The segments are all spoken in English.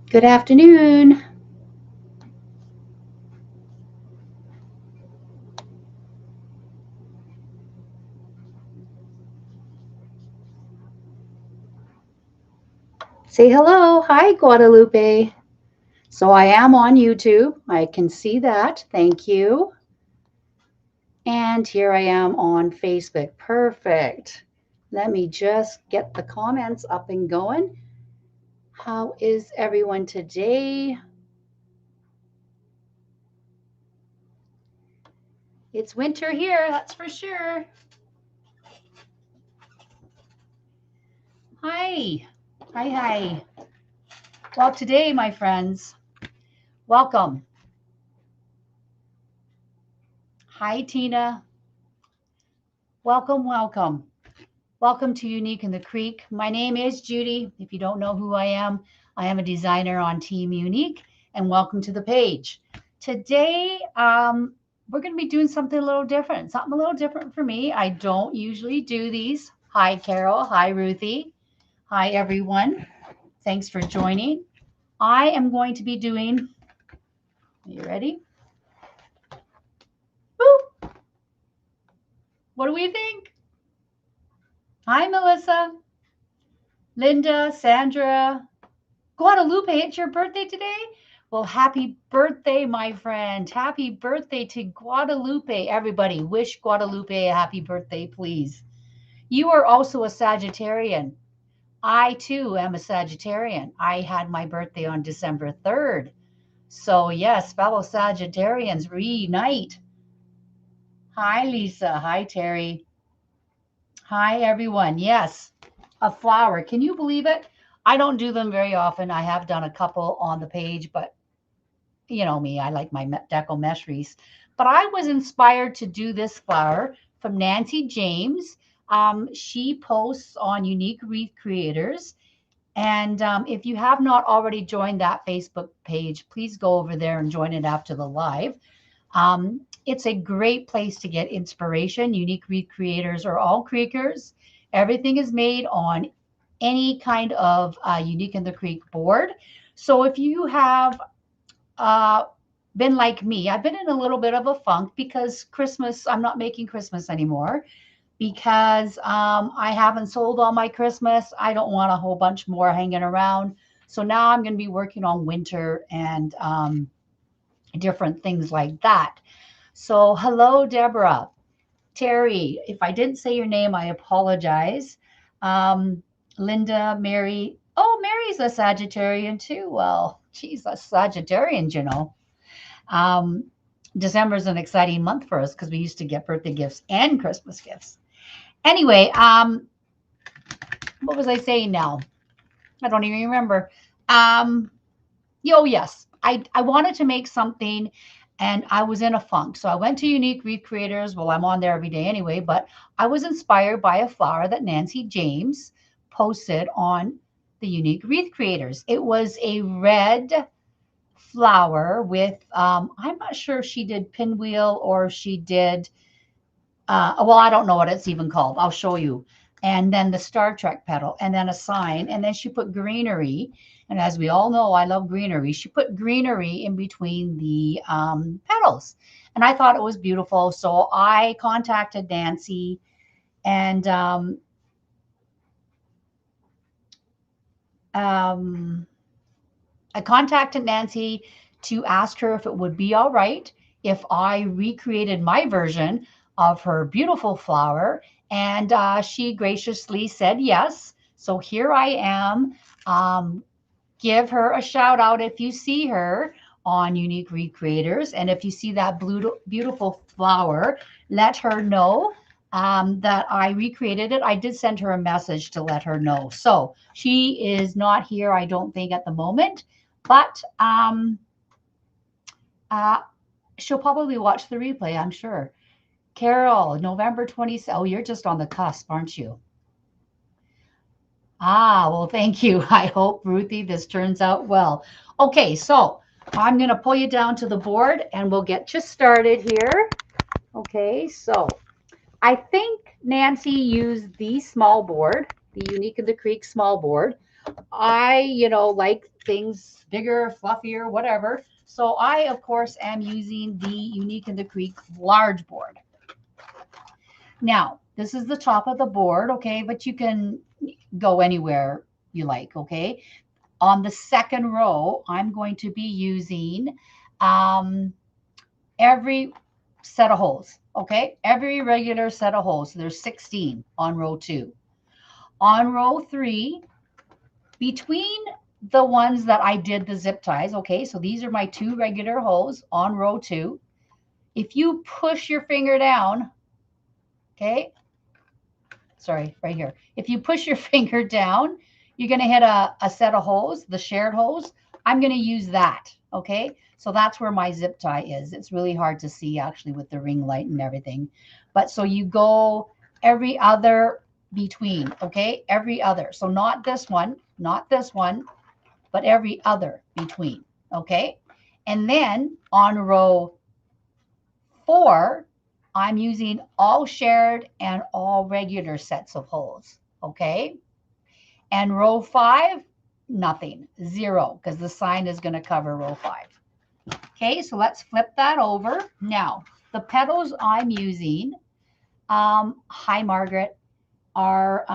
Good afternoon. Say hello. Hi, Guadalupe. So I am on YouTube. I can see that. Thank you. And here I am on Facebook. Perfect. Let me just get the comments up and going. How is everyone today? It's winter here, that's for sure. Hi. Hi. Well, today, my friends, welcome. Hi, Tina. Welcome. Welcome to Unique in the Creek. My name is Judy. If you don't know who I am a designer on Team Unique, and welcome to the page. Today, we're going to be doing something a little different for me. I don't usually do these. Hi, Carol. Hi, Ruthie. Hi, everyone. Thanks for joining. I am going to be doing, are you ready? Woo! What do we think? Hi, Melissa. Linda, Sandra, Guadalupe, it's your birthday today? Well, happy birthday, my friend. Happy birthday to Guadalupe. Everybody, wish Guadalupe a happy birthday, please. You are also a Sagittarian. I, too, am a Sagittarian. I had my birthday on December 3rd. So, yes, fellow Sagittarians, reunite. Hi, Lisa. Hi, Terry. Hi, everyone. Yes, a flower. Can you believe it? I don't do them very often. I have done a couple on the page, but you know me, I like my deco mesh wreaths. But I was inspired to do this flower from Nancy James. She posts on Unique Wreath Creators. And if you have not already joined that Facebook page, please go over there and join it after the live. It's a great place to get inspiration. Unique Wreath Creators are all creekers. Everything is made on any kind of Unique in the Creek board. So if you have been like me, I've been in a little bit of a funk because Christmas, I'm not making Christmas anymore because I haven't sold all my Christmas. I don't want a whole bunch more hanging around. So now I'm going to be working on winter and different things like that. So hello, Deborah. Terry, if I didn't say your name, I apologize. Linda, Mary. Oh, Mary's a Sagittarian too. Well, she's a Sagittarian, you know. December is an exciting month for us because we used to get birthday gifts and Christmas gifts. Anyway, what was I saying now? I don't even remember. Yes, I wanted to make something and I was in a funk. So I went to Unique Wreath Creators. Well, I'm on there every day anyway, but I was inspired by a flower that Nancy James posted on the Unique Wreath Creators. It was a red flower with, I'm not sure if she did pinwheel or if she did, well, I don't know what it's even called. I'll show you. And then the Star Trek petal, and then a sign, and then she put greenery. And as we all know, I love greenery. She put greenery in between the petals. And I thought it was beautiful. So I contacted Nancy and I contacted Nancy to ask her if it would be all right if I recreated my version of her beautiful flower. And she graciously said yes. So here I am. Give her a shout out if you see her on Unique Wreath Creators. And if you see that beautiful flower, let her know that I recreated it. I did send her a message to let her know. So she is not here, I don't think, at the moment, but she'll probably watch the replay, I'm sure. Carol, November 20th. Oh, you're just on the cusp, aren't you? Well, thank you. I hope, Ruthie, this turns out well. Okay, so I'm going to pull you down to the board and we'll get you started here. Okay, so I think Nancy used the small board, the Unique in the Creek small board. I, like things bigger, fluffier, whatever. So I, of course, am using the Unique in the Creek large board. Now, this is the top of the board, okay, but you can go anywhere you like, okay? On the second row, I'm going to be using every set of holes, okay? Every regular set of holes. So there's 16 on row 2. On row 3, between the ones that I did the zip ties, okay, so these are my 2 regular holes on row 2. If you push your finger down, okay, sorry, right here. If you push your finger down, you're going to hit a set of holes, the shared holes. I'm going to use that, okay? So that's where my zip tie is. It's really hard to see actually with the ring light and everything. But so you go every other between, okay? Every other. So not this one, but every other between, okay? And then on row 4, I'm using all shared and all regular sets of holes, okay? And row 5, nothing, 0, because the sign is going to cover row 5. Okay, so let's flip that over. Now, the petals I'm using, hi Margaret, are,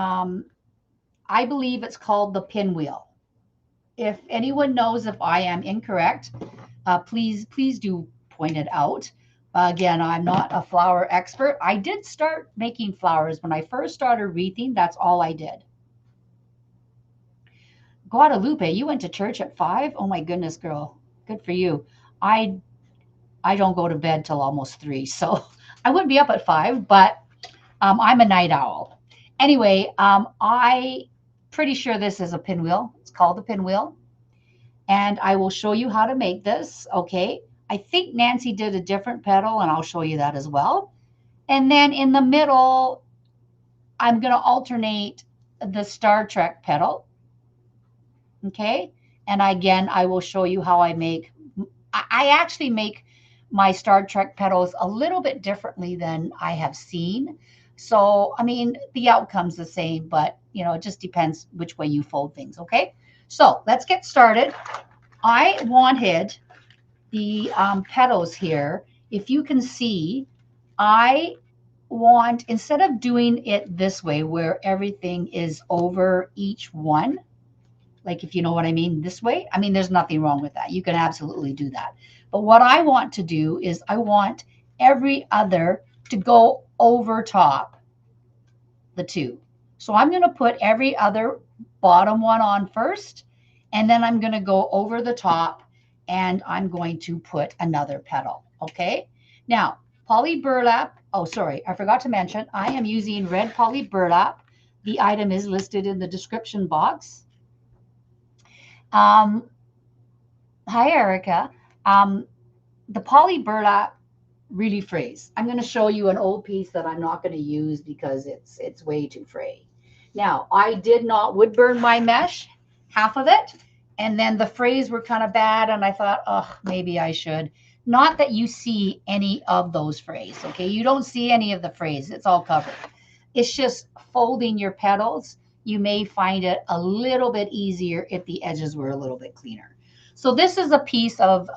I believe it's called the Pinwheel. If anyone knows if I am incorrect, please do point it out. Again, I'm not a flower expert. I did start making flowers when I first started wreathing. That's all I did. Guadalupe, you went to church at 5? Oh my goodness, girl. Good for you. I don't go to bed till almost 3, so I wouldn't be up at 5, but I'm a night owl. Anyway, I pretty sure this is a pinwheel. It's called the Pinwheel. And I will show you how to make this, okay? I think Nancy did a different petal, and I'll show you that as well. And then in the middle, I'm going to alternate the Star Trek petal, okay? And again, I will show you how I make, I actually make my Star Trek petals a little bit differently than I have seen. So, I mean, the outcome's the same, but, you know, it just depends which way you fold things, okay? So let's get started. I wanted the petals here. If you can see, I want, instead of doing it this way where everything is over each one, like if you know what I mean, this way, I mean, there's nothing wrong with that. You can absolutely do that. But what I want to do is I want every other to go over top the 2. So I'm going to put every other bottom one on first, and then I'm going to go over the top and I'm going to put another petal, okay? Now, poly burlap, oh, sorry, I forgot to mention, I am using red poly burlap. The item is listed in the description box. Hi, Erica. The poly burlap really frays. I'm going to show you an old piece that I'm not going to use because it's way too fray. Now, I did not wood burn my mesh, half of it, and then the frays were kind of bad, and I thought, oh, maybe I should. Not that you see any of those frays, okay? You don't see any of the frays. It's all covered. It's just folding your petals. You may find it a little bit easier if the edges were a little bit cleaner. So this is a piece of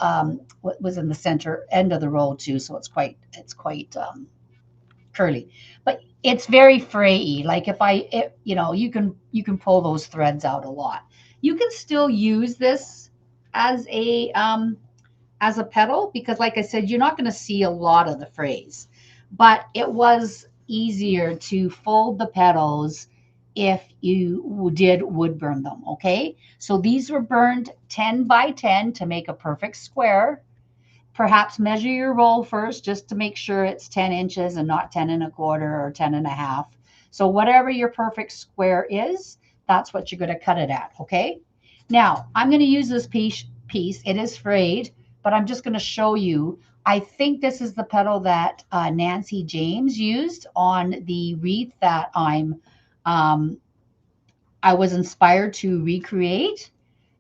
what was in the center end of the roll too, so it's quite curly, but it's very frayy. Like if you know, you can pull those threads out a lot. You can still use this as a petal because, like I said, you're not going to see a lot of the frays, but it was easier to fold the petals if you did wood burn them, okay? So these were burned 10 by 10 to make a perfect square. Perhaps measure your roll first just to make sure it's 10 inches and not 10 1/4 or 10 1/2. So whatever your perfect square is, that's what you're going to cut it at, okay? Now, I'm going to use this piece. It is frayed, but I'm just going to show you. I think this is the petal that Nancy James used on the wreath that I was inspired to recreate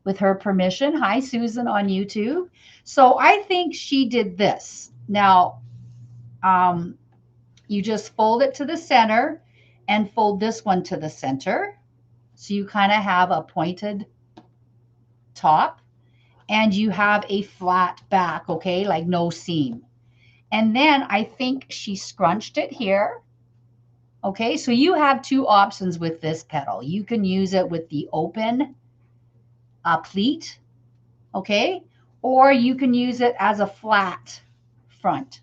with her permission. Hi, Susan on YouTube. So I think she did this. Now, you just fold it to the center and fold this one to the center. So you kind of have a pointed top, and you have a flat back, okay, like no seam. And then I think she scrunched it here. Okay, so you have two options with this petal. You can use it with the open pleat, okay, or you can use it as a flat front.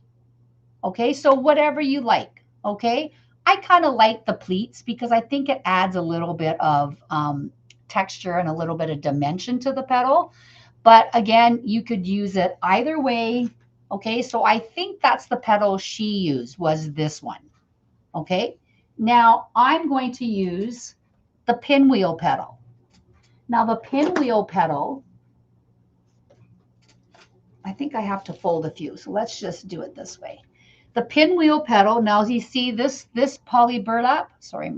Okay, so whatever you like. Okay, I kind of like the pleats because I think it adds a little bit of texture and a little bit of dimension to the petal. But again, you could use it either way. Okay, so I think that's the petal she used, was this one. Okay, now I'm going to use the pinwheel petal. Now the pinwheel petal, I think I have to fold a few, so let's just do it this way. The pinwheel petal, now as you see this poly burlap, sorry,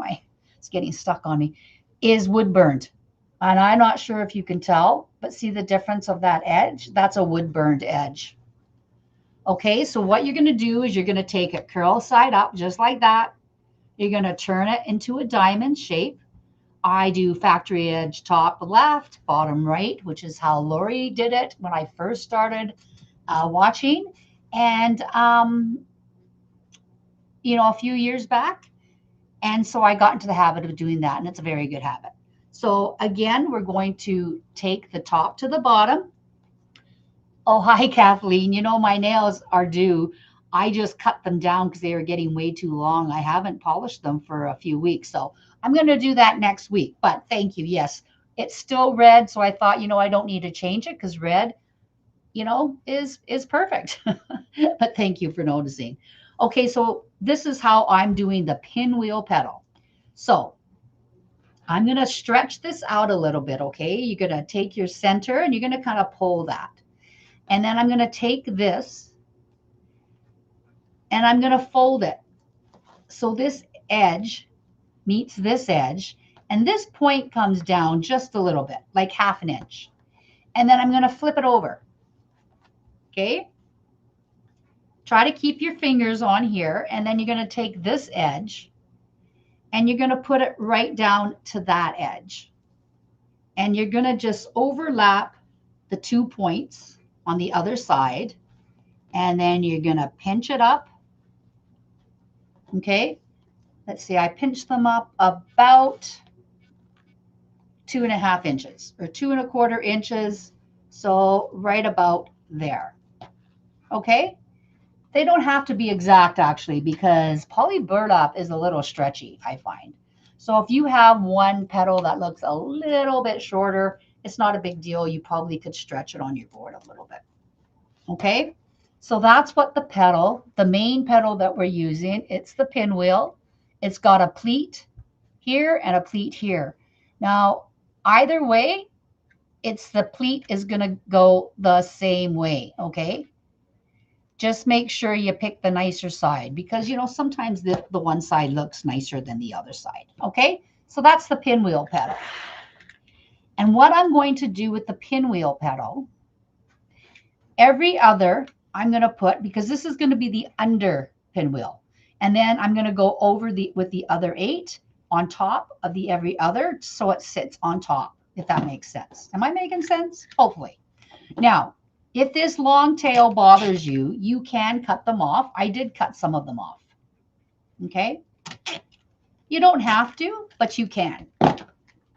it's getting stuck on me, is wood burned. And I'm not sure if you can tell, but see the difference of that edge? That's a wood burned edge. Okay, so what you're going to do is you're going to take it curl side up just like that. You're going to turn it into a diamond shape. I do factory edge top left, bottom right, which is how Lori did it when I first started watching. And, you know, a few years back. And so I got into the habit of doing that, and it's a very good habit. So again, we're going to take the top to the bottom. Oh, hi, Kathleen. You know, my nails are due. I just cut them down because they were getting way too long. I haven't polished them for a few weeks. So I'm going to do that next week. But thank you. Yes, it's still red. So I thought, you know, I don't need to change it because red, you know, is perfect. But thank you for noticing. Okay, so this is how I'm doing the pinwheel petal. So I'm going to stretch this out a little bit, okay? You're going to take your center and you're going to kind of pull that. And then I'm going to take this and I'm going to fold it. So this edge meets this edge, and this point comes down just a little bit, like ½ an inch. And then I'm going to flip it over. Okay? Try to keep your fingers on here, and then you're going to take this edge and you're going to put it right down to that edge. And you're going to just overlap the 2 points on the other side, and then you're going to pinch it up. Okay, let's see, I pinched them up about 2½ inches or 2¼ inches. So right about there. Okay, they don't have to be exact actually, because poly burlap is a little stretchy, I find. So if you have one petal that looks a little bit shorter, it's not a big deal. You probably could stretch it on your board a little bit. Okay, so that's what the petal, the main petal that we're using, it's the pinwheel. It's got a pleat here and a pleat here. Now, either way, it's the pleat is going to go the same way, okay? Just make sure you pick the nicer side because, you know, sometimes the one side looks nicer than the other side, okay? So that's the pinwheel petal. And what I'm going to do with the pinwheel petal, every other I'm going to put, because this is going to be the under pinwheel. And then I'm going to go over with the other 8 on top of the every other, so it sits on top, if that makes sense. Am I making sense? Hopefully. Now, if this long tail bothers you, you can cut them off. I did cut some of them off. Okay? You don't have to, but you can.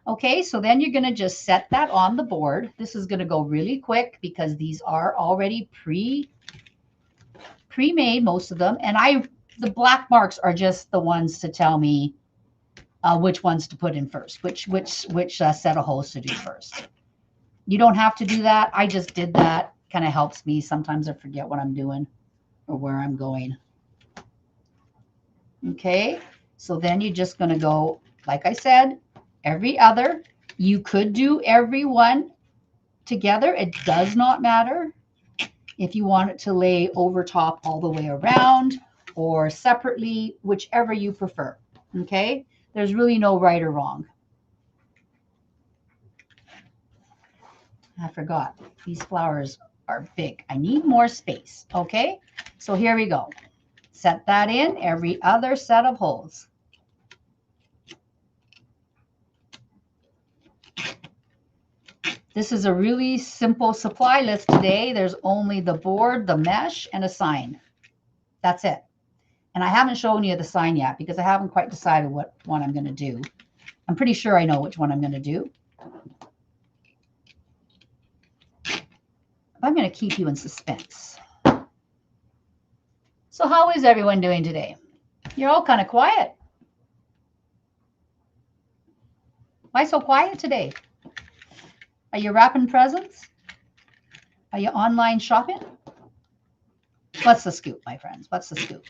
Okay, so then you're going to just set that on the board. This is going to go really quick because these are already pre-made, most of them. And the black marks are just the ones to tell me which ones to put in first, which set of holes to do first. You don't have to do that. I just did that. Kind of helps me. Sometimes I forget what I'm doing or where I'm going. Okay, so then you're just going to go, like I said, every other. You could do every one together. It does not matter if you want it to lay over top all the way around or separately, whichever you prefer. Okay, there's really no right or wrong. I forgot, these flowers are big. I need more space. Okay, so here we go. Set that in every other set of holes. This is a really simple supply list today. There's only the board, the mesh, and a sign. That's it. And I haven't shown you the sign yet because I haven't quite decided what one I'm going to do. I'm pretty sure I know which one I'm going to do. I'm going to keep you in suspense. So how is everyone doing today? You're all kind of quiet. Why so quiet today? Are you wrapping presents? Are you online shopping? What's the scoop, my friends? What's the scoop?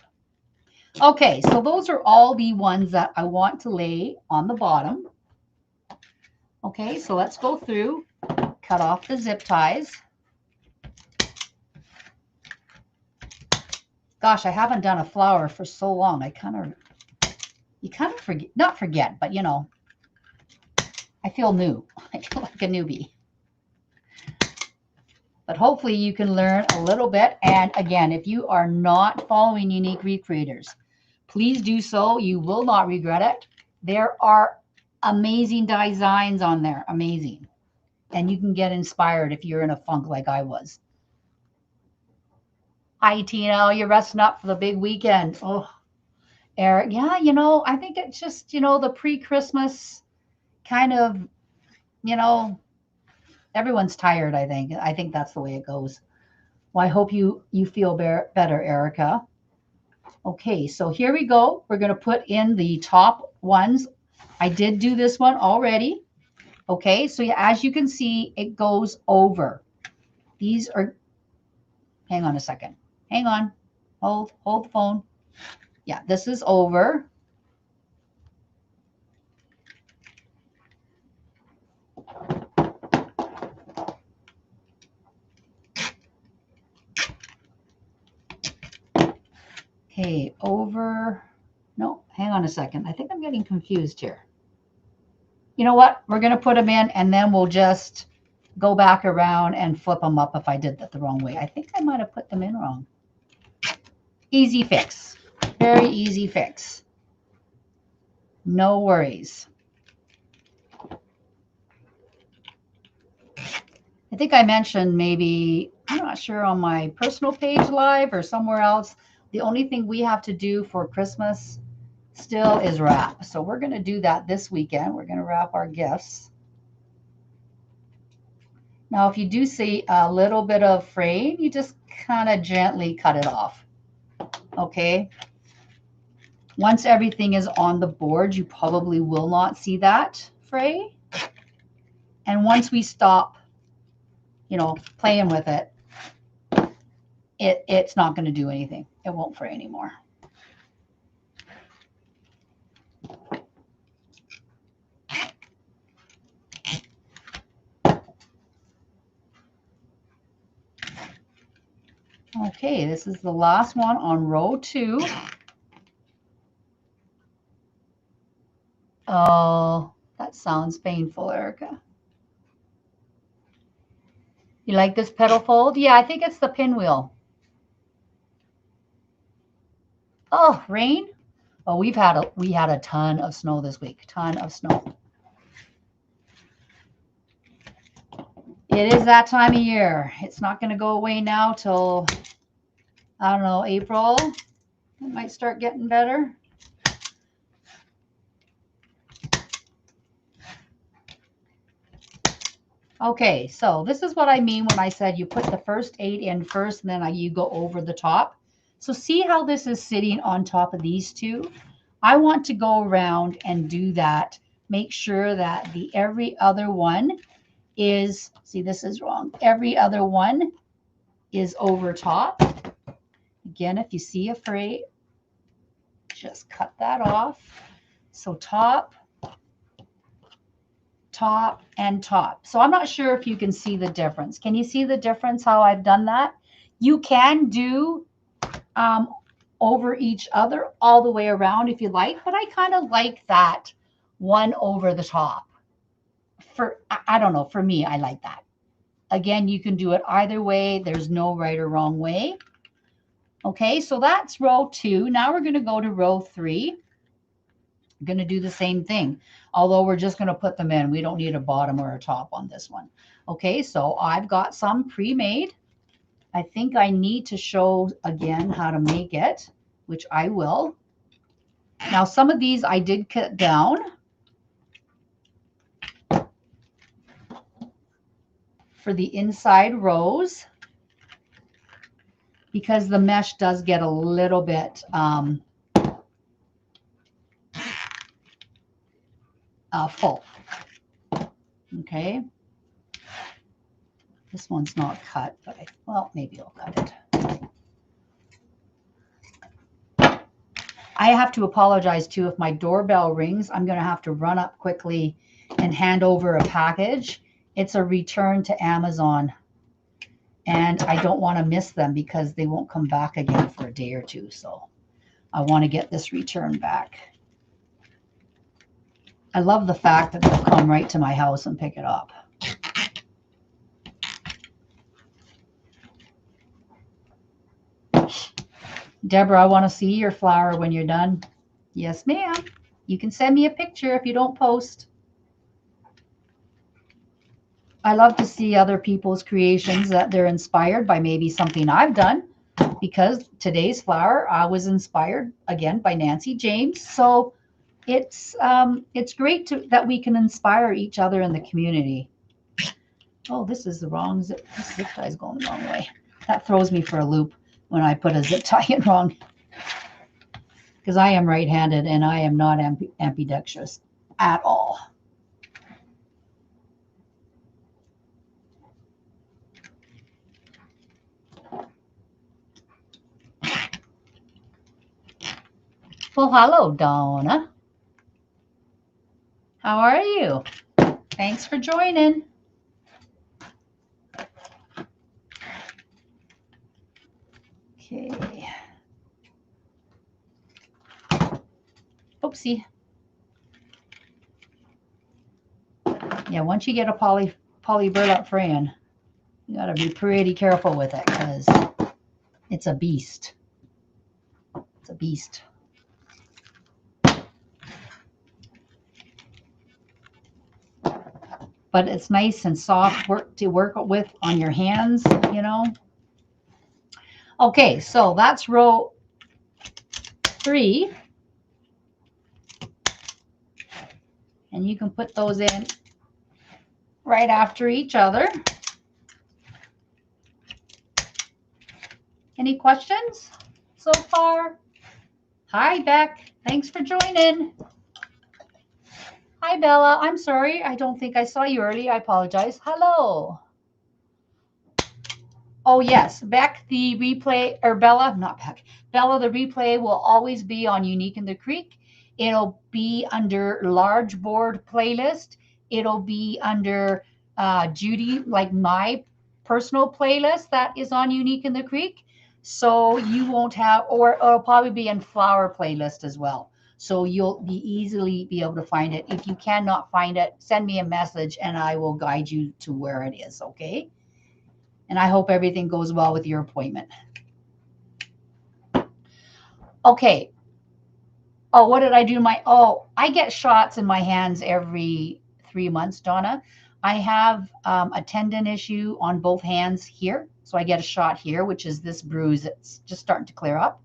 Okay, so those are all the ones that I want to lay on the bottom. Okay, so let's go through, cut off the zip ties. Gosh, I haven't done a flower for so long. You kind of forget, not forget, but you know, I feel new. I feel like a newbie. But hopefully you can learn a little bit. And again, if you are not following Unique Recreators, please do so. You will not regret it. There are amazing designs on there. Amazing. And you can get inspired if you're in a funk like I was. Hi, Tina. You're resting up for the big weekend. Oh, Eric. Yeah, you know, I think it's just, you know, the pre-Christmas kind of, you know, everyone's tired, I think. I think that's the way it goes. Well, I hope you feel better, Erica. Okay, so here we go. We're going to put in the top ones. I did do this one already. Okay, so as you can see, it goes over. These are, hang on a second. Hang on. Hold the phone. Yeah, this is over. Okay, over. No, hang on a second. I think I'm getting confused here. You know what? We're going to put them in, and then we'll just go back around and flip them up if I did that the wrong way. I think I might have put them in wrong. Easy fix. Very easy fix. No worries. I think I mentioned maybe, I'm not sure, on my personal page live or somewhere else, the only thing we have to do for Christmas still is wrap. So we're going to do that this weekend. We're going to wrap our gifts. Now, if you do see a little bit of fraying, you just kind of gently cut it off. Okay. Once everything is on the board, you probably will not see that fray. And once we stop, you know, playing with it, it's not going to do anything. It won't fray anymore. Okay, this is the last one on row 2. Oh, that sounds painful, Erica. You like this petal fold? Yeah, I think it's the pinwheel. Oh, rain? Oh, we had a ton of snow this week. Ton of snow. It is that time of year. It's not going to go away now till, I don't know, April. It might start getting better. Okay, so this is what I mean when I said you put the first 8 in first, and then you go over the top. So see how this is sitting on top of these two? I want to go around and do that. Make sure that the every other one is, see, this is wrong. Every other one is over top. Again, if you see a fray, just cut that off. So top, top, and top. So I'm not sure if you can see the difference. Can you see the difference how I've done that? You can do over each other all the way around if you like, but I kind of like that one over the top. I don't know, for me, I like that. Again, you can do it either way. There's no right or wrong way. Okay, so that's row 2. Now we're going to go to row 3. I'm going to do the same thing, although we're just going to put them in. We don't need a bottom or a top on this one. Okay, so I've got some pre-made. I think I need to show again how to make it, which I will. Now, some of these I did cut down. For the inside rows, because the mesh does get a little bit full. Okay. This one's not cut, but well, maybe I'll cut it. I have to apologize too if my doorbell rings. I'm going to have to run up quickly and hand over a package. It's a return to Amazon, and I don't want to miss them because they won't come back again for a day or two. So I want to get this return back. I love the fact that they'll come right to my house and pick it up. Deborah, I want to see your flower when you're done. Yes, ma'am. You can send me a picture if you don't post. I love to see other people's creations that they're inspired by maybe something I've done, because today's flower, I was inspired again by Nancy James. So it's great that we can inspire each other in the community. Oh, this is the wrong zip. This zip tie is going the wrong way. That throws me for a loop when I put a zip tie in wrong, because I am right-handed and I am not ambidextrous at all. Well, hello, Donna. How are you? Thanks for joining. Okay. Oopsie. Yeah, once you get a poly burlap frame, you got to be pretty careful with it because it's a beast. It's a beast. But it's nice and soft to work with on your hands, you know. Okay, so that's row 3. And you can put those in right after each other. Any questions so far? Hi, Beck. Thanks for joining. Hi, Bella. I'm sorry. I don't think I saw you early. I apologize. Hello. Oh, yes. Beck, the replay, or Bella, not Beck. Bella, the replay will always be on Unique in the Creek. It'll be under large board playlist. It'll be under Judy, like my personal playlist that is on Unique in the Creek. So you won't have, or it'll probably be in flower playlist as well. So you'll easily be able to find it. If you cannot find it, send me a message and I will guide you to where it is, okay? And I hope everything goes well with your appointment. Okay. Oh, what did I do? I get shots in my hands every 3 months, Donna. I have a tendon issue on both hands here. So I get a shot here, which is this bruise. It's just starting to clear up.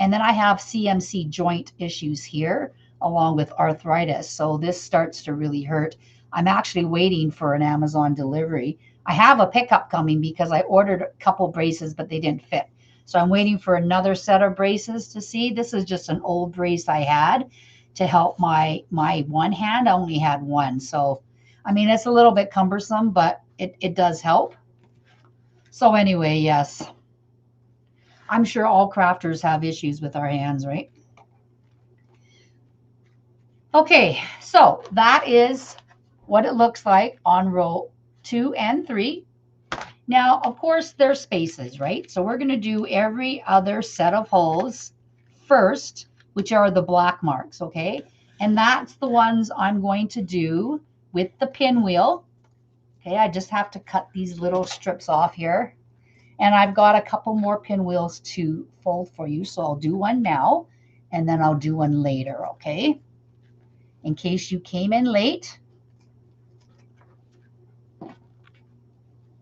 And then I have CMC joint issues here, along with arthritis. So this starts to really hurt. I'm actually waiting for an Amazon delivery. I have a pickup coming because I ordered a couple braces, but they didn't fit. So I'm waiting for another set of braces to see. This is just an old brace I had to help my one hand. I only had one. So, I mean, it's a little bit cumbersome, but it does help. So anyway, yes. I'm sure all crafters have issues with our hands, right? Okay, so that is what it looks like on row 2 and 3. Now, of course, there's spaces, right? So we're going to do every other set of holes first, which are the black marks, okay? And that's the ones I'm going to do with the pinwheel. Okay, I just have to cut these little strips off here. And I've got a couple more pinwheels to fold for you. So I'll do one now, and then I'll do one later, okay? in case you came in late.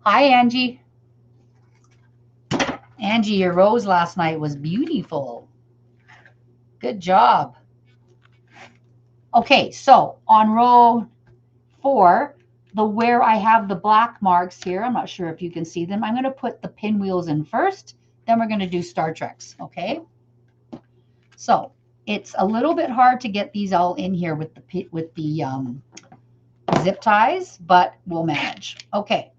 Hi, Angie. Angie, your rose last night was beautiful. Good job. Okay, so on row 4, where I have the black marks here, I'm not sure if you can see them. I'm going to put the pinwheels in first, then we're going to do Star Treks, okay? So it's a little bit hard to get these all in here with the zip ties, but we'll manage. Okay,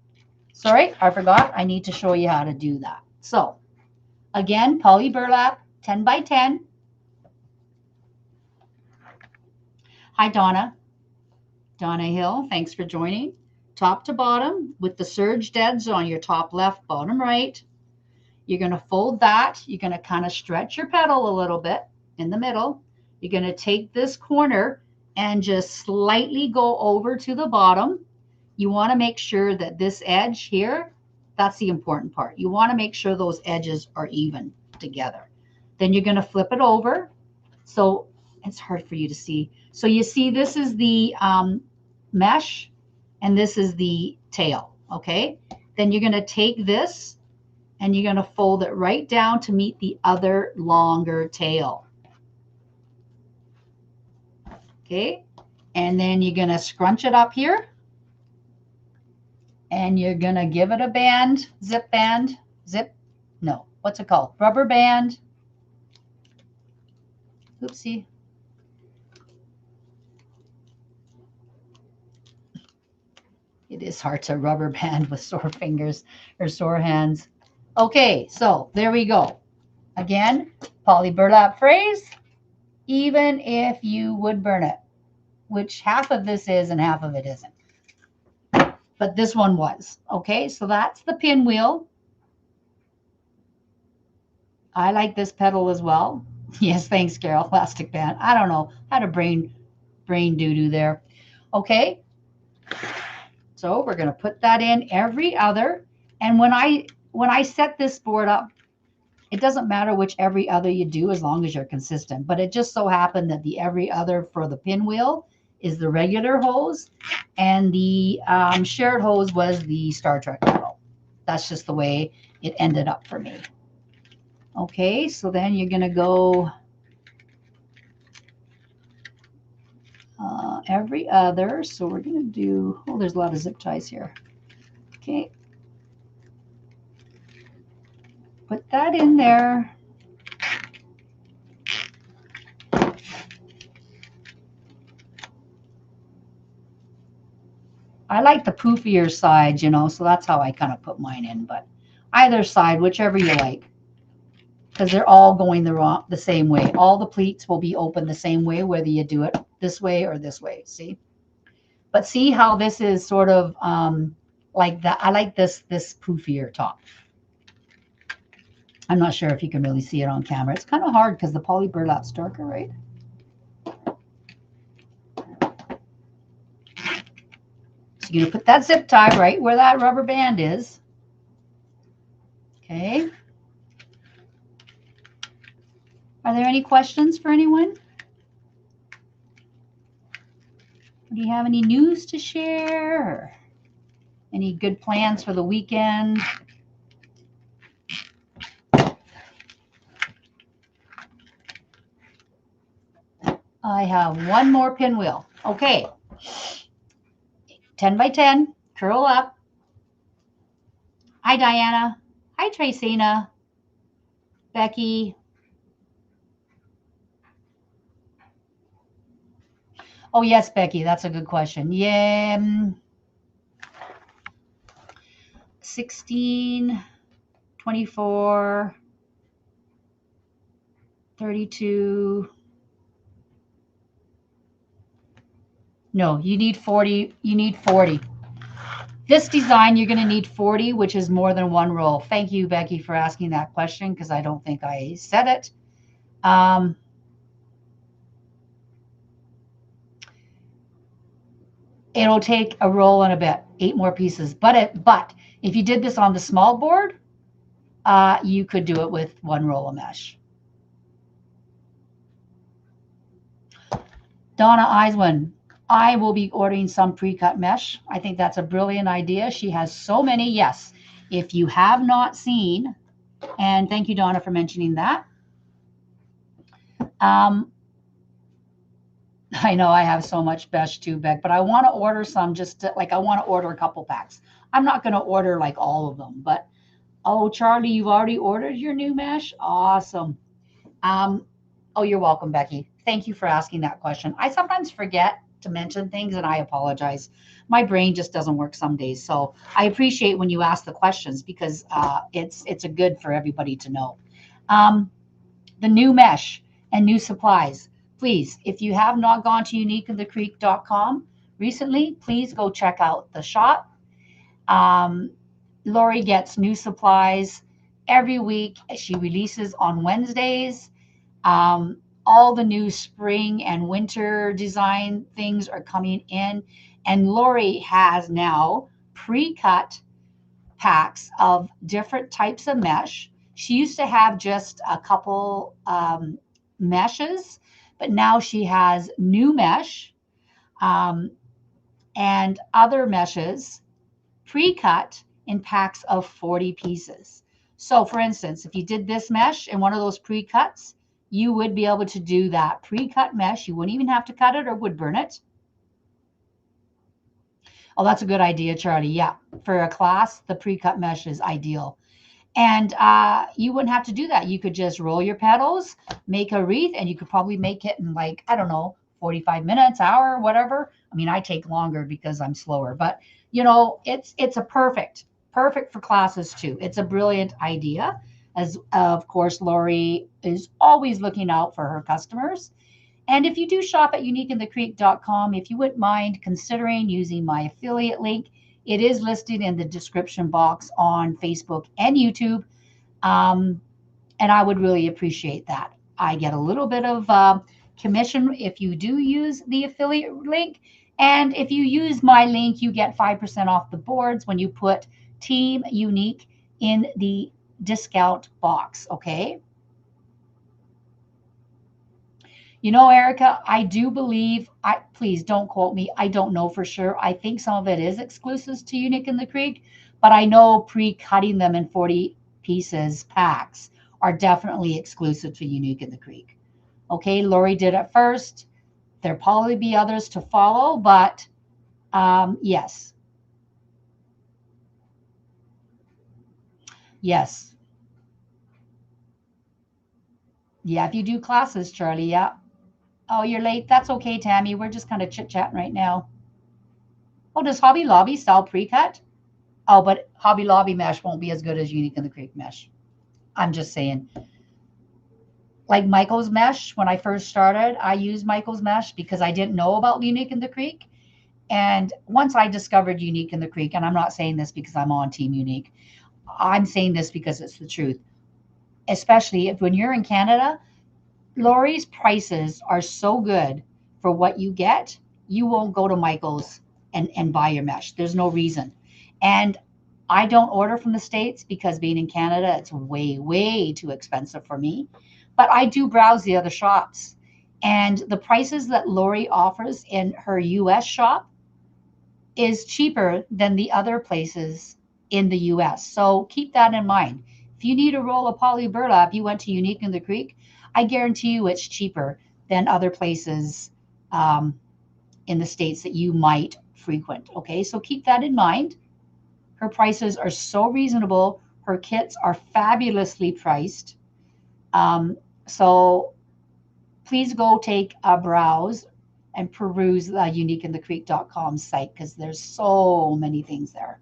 sorry, I forgot. I need to show you how to do that. So again, poly burlap, 10 by 10. Hi, Donna. Donna Hill, thanks for joining. Top to bottom with the serged edge on your top left, bottom right. You're going to fold that. You're going to kind of stretch your petal a little bit in the middle. You're going to take this corner and just slightly go over to the bottom. You want to make sure that this edge here, that's the important part. You want to make sure those edges are even together. Then you're going to flip it over. So it's hard for you to see. So you see this is the mesh and this is the tail, okay? Then you're going to take this and you're going to fold it right down to meet the other longer tail. Okay, and then you're going to scrunch it up here and you're going to give it a band, what's it called? Rubber band. Oopsie. It is hard to rubber band with sore fingers or sore hands. Okay, so there we go. Again, poly burlap phrase, even if you would burn it, which half of this is and half of it isn't. But this one was. Okay, so that's the pinwheel. I like this petal as well. Yes, thanks, Carol. Elastic band. I don't know. I had a brain doo-doo there. Okay. So we're going to put that in every other. And when I set this board up, it doesn't matter which every other you do as long as you're consistent. But it just so happened that the every other for the pinwheel is the regular hose, and the shared hose was the Star Trek model. That's just the way it ended up for me. Okay, so then you're going to go every other. So we're going to do, oh, there's a lot of zip ties here. Okay. Put that in there. I like the poofier side, you know, so that's how I kind of put mine in. But either side, whichever you like, because they're all going the same way. All the pleats will be open the same way, whether you do it this way or this way. See? But see how this is sort of like that. I like this poofier top. I'm not sure if you can really see it on camera. It's kind of hard because the poly burlap's darker, right? So you're going to put that zip tie right where that rubber band is. Okay. Are there any questions for anyone? Do you have any news to share? Or any good plans for the weekend? I have one more pinwheel. Okay. 10 by 10, curl up. Hi, Diana. Hi, Tracina. Becky. Oh, yes, Becky, that's a good question. Yeah. 16, 24, 32. No, you need 40. You need 40. This design, you're going to need 40, which is more than one roll. Thank you, Becky, for asking that question because I don't think I said it. It'll take a roll and a bit, 8 more pieces. But if you did this on the small board, you could do it with one roll of mesh. Donna Eiswin, I will be ordering some pre-cut mesh. I think that's a brilliant idea. She has so many. Yes, if you have not seen, and thank you, Donna, for mentioning that. I know I have so much mesh too, Beck, but I want to order some just to, like, I want to order a couple packs. I'm not going to order like all of them, but oh, Charlie, you've already ordered your new mesh? Awesome. Oh, you're welcome, Becky. Thank you for asking that question. I sometimes forget to mention things and I apologize. My brain just doesn't work some days. So I appreciate when you ask the questions because it's a good for everybody to know. The new mesh and new supplies. Please, if you have not gone to uniqueinthecreek.com recently, please go check out the shop. Lori gets new supplies every week. She releases on Wednesdays. All the new spring and winter design things are coming in. And Lori has now pre-cut packs of different types of mesh. She used to have just a couple meshes, but now she has new mesh and other meshes pre-cut in packs of 40 pieces. So for instance, if you did this mesh in one of those pre-cuts, you would be able to do that pre-cut mesh. You wouldn't even have to cut it or wood burn it. Oh, that's a good idea, Charlie. Yeah, for a class, the pre-cut mesh is ideal. And you wouldn't have to do that. You could just roll your petals, make a wreath, and you could probably make it in like, I don't know, 45 minutes, hour, whatever. I mean, I take longer because I'm slower, but you know, it's a perfect for classes too. It's a brilliant idea. As of course, Lori is always looking out for her customers. And if you do shop at uniqueinthecreek.com, if you wouldn't mind considering using my affiliate link, it is listed in the description box on Facebook and YouTube. And I would really appreciate that. I get a little bit of commission if you do use the affiliate link. And if you use my link, you get 5% off the boards when you put Team Unique in the discount box. Okay. You know, Erica, I do believe, please don't quote me. I don't know for sure. I think some of it is exclusive to Unique in the Creek, but I know pre-cutting them in 40 pieces packs are definitely exclusive to Unique in the Creek. Okay, Lori did it first. There'll probably be others to follow, but yes. Yes. Yeah, if you do classes, Charlie, yeah. Oh, you're late. That's okay, Tammy. We're just kind of chit-chatting right now. Oh, does Hobby Lobby sell pre-cut? Oh, but Hobby Lobby mesh won't be as good as Unique in the Creek mesh. I'm just saying. Like Michael's mesh, when I first started, I used Michael's mesh because I didn't know about Unique in the Creek. And once I discovered Unique in the Creek, and I'm not saying this because I'm on Team Unique, I'm saying this because it's the truth. Especially if when you're in Canada, Lori's prices are so good for what you get, you won't go to Michael's and buy your mesh. There's no reason. And I don't order from the States because being in Canada, it's way, way too expensive for me. But I do browse the other shops. And the prices that Lori offers in her US shop is cheaper than the other places in the US. So keep that in mind. If you need a roll of poly burlap, you went to Unique in the Creek, I guarantee you it's cheaper than other places in the States that you might frequent. Okay, so keep that in mind. Her prices are so reasonable. Her kits are fabulously priced. So please go take a browse and peruse the uniqueinthecreek.com site because there's so many things there.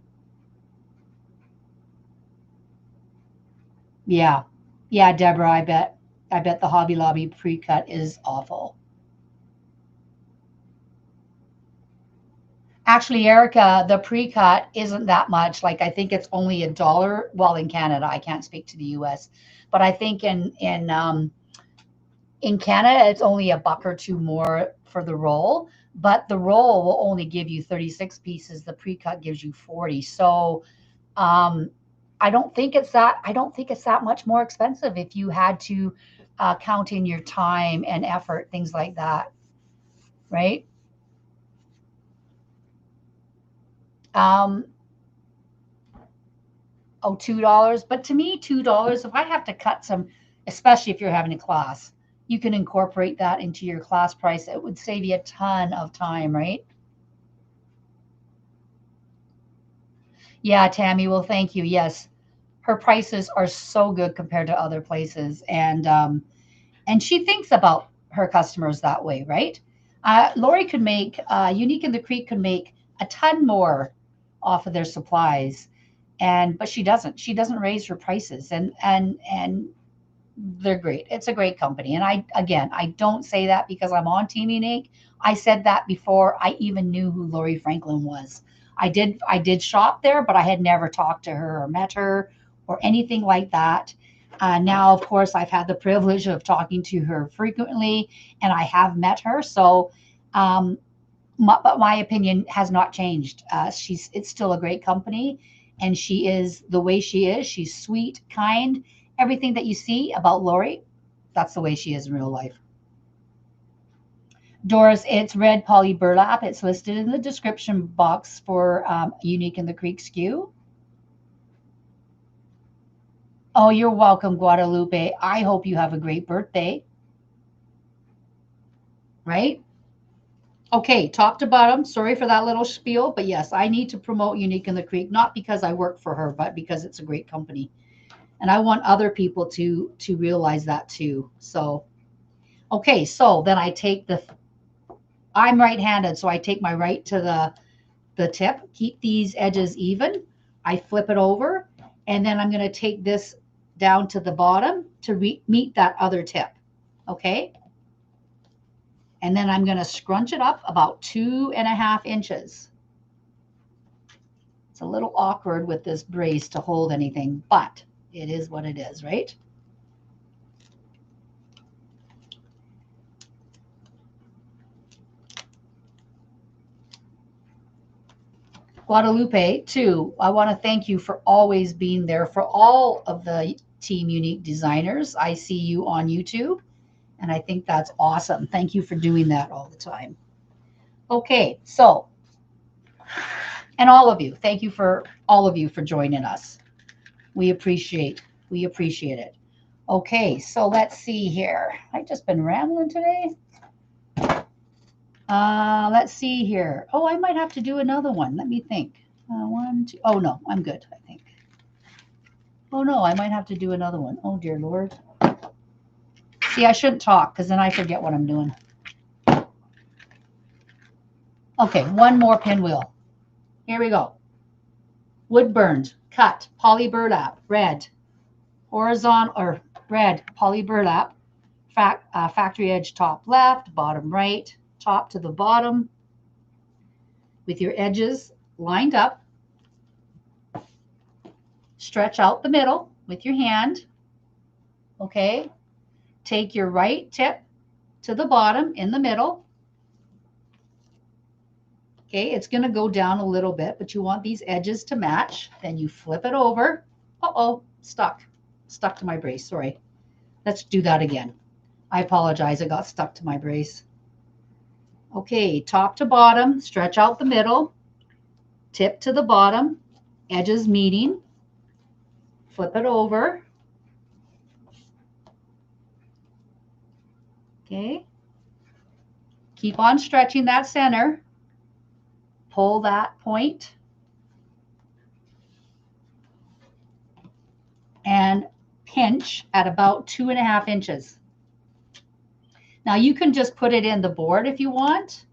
Yeah. Yeah, Deborah, I bet the Hobby Lobby pre-cut is awful. Actually, Erica, the pre-cut isn't that much. Like I think it's only $1. Well, in Canada, I can't speak to the US, but I think in Canada, it's only $1 or $2 more for the roll. But the roll will only give you 36 pieces. The pre-cut gives you 40. So I don't think it's that much more expensive if you had to count in your time and effort, things like that. right? Oh, $2. But to me, $2, if I have to cut some, especially if you're having a class, you can incorporate that into your class price. It would save you a ton of time, right? Yeah, Tammy, well, thank you. Yes, her prices are so good compared to other places. And she thinks about her customers that way, right? Lori could make, Unique in the Creek could make a ton more off of their supplies. But she doesn't. She doesn't raise her prices. And they're great. It's a great company. And I don't say that because I'm on Team Unique. I said that before I even knew who Lori Franklin was. I did shop there, but I had never talked to her or met her or anything like that. Now, of course, I've had the privilege of talking to her frequently, and I have met her. So, but my opinion has not changed. It's still a great company, and she is the way she is. She's sweet, kind. Everything that you see about Lori, that's the way she is in real life. Doris, it's red poly burlap. It's listed in the description box for Unique in the Creek SKU. Oh, you're welcome, Guadalupe. I hope you have a great birthday. Right? Okay, top to bottom. Sorry for that little spiel, but yes, I need to promote Unique in the Creek, not because I work for her, but because it's a great company. And I want other people to realize that too. So, okay, so then I take I'm right-handed, so I take my right to the tip, keep these edges even. I flip it over, and then I'm going to take this down to the bottom to meet that other tip. Okay? And then I'm going to scrunch it up about 2.5 inches. It's a little awkward with this brace to hold anything, but it is what it is, right? Guadalupe, too, I want to thank you for always being there for all of the Team Unique designers. I see you on YouTube, and I think that's awesome. Thank you for doing that all the time. Okay, so, and all of you, thank you for all of you for joining us. We appreciate it. Okay, so let's see here. I've just been rambling today. Let's see here. Oh, I might have to do another one. Let me think. 1, 2. Oh, no, I'm good, I think. Oh, no, I might have to do another one. Oh, dear Lord. See, I shouldn't talk because then I forget what I'm doing. Okay, one more pinwheel. Here we go. Wood burned, cut, poly burlap, red, horizontal or red poly burlap, factory edge top left, bottom right, top to the bottom, with your edges lined up. Stretch out the middle with your hand. Okay. Take your right tip to the bottom in the middle. Okay, it's going to go down a little bit, but you want these edges to match. Then you flip it over. Uh-oh, stuck to my brace. Sorry. Let's do that again. I apologize. It got stuck to my brace. Okay, top to bottom, stretch out the middle, tip to the bottom, edges meeting, flip it over. Okay. Keep on stretching that center. Pull that point. And pinch at about 2.5 inches. Now you can just put it in the board if you want,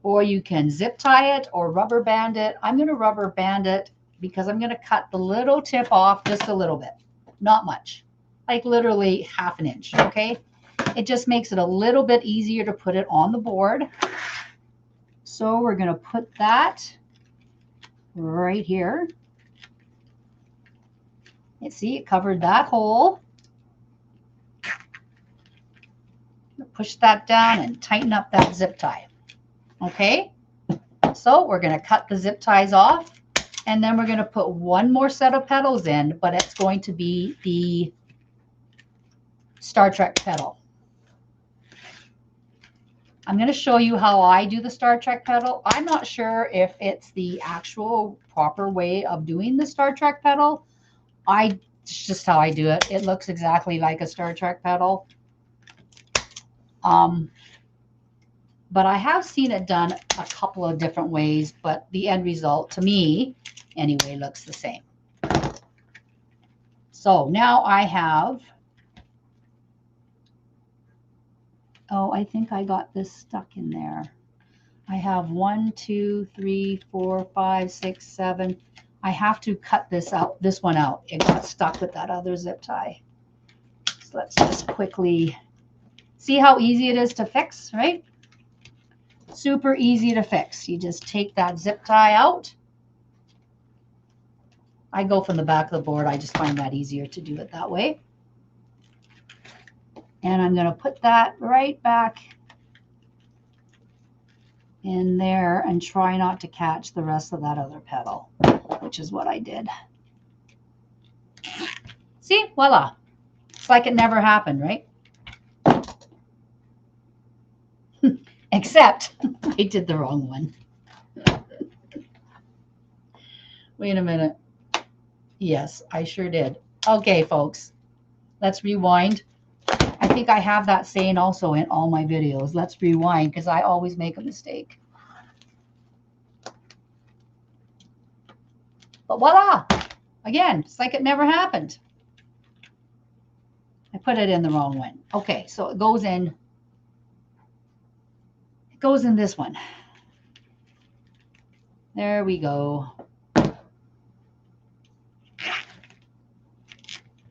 or you can zip tie it or rubber band it. I'm going to rubber band it because I'm going to cut the little tip off just a little bit, not much, like literally 1/2 inch. Okay. It just makes it a little bit easier to put it on the board. So we're going to put that right here. You see, it covered that hole. Push that down and tighten up that zip tie. Okay, so we're going to cut the zip ties off, and then we're going to put one more set of petals in, but it's going to be the Star Trek petal. I'm going to show you how I do the Star Trek petal. I'm not sure if it's the actual proper way of doing the Star Trek petal. It's just how I do it. It looks exactly like a Star Trek petal. But I have seen it done a couple of different ways, but the end result to me anyway looks the same. So now I have, oh, I think I got this stuck in there. I have 1, 2, 3, 4, 5, 6, 7. I have to cut this out, this one out. It got stuck with that other zip tie. So let's just quickly see how easy it is to fix, right? Super easy to fix. You just take that zip tie out. I go from the back of the board. I just find that easier to do it that way. And I'm going to put that right back in there and try not to catch the rest of that other petal, which is what I did. See, voila. It's like it never happened, right? Except I did the wrong one. Wait a minute. Yes, I sure did. Okay, folks, let's rewind. I think I have that saying also in all my videos. Let's rewind, because I always make a mistake. But voila! Again, it's like it never happened. I put it in the wrong one. Okay, so it goes in this one. There we go.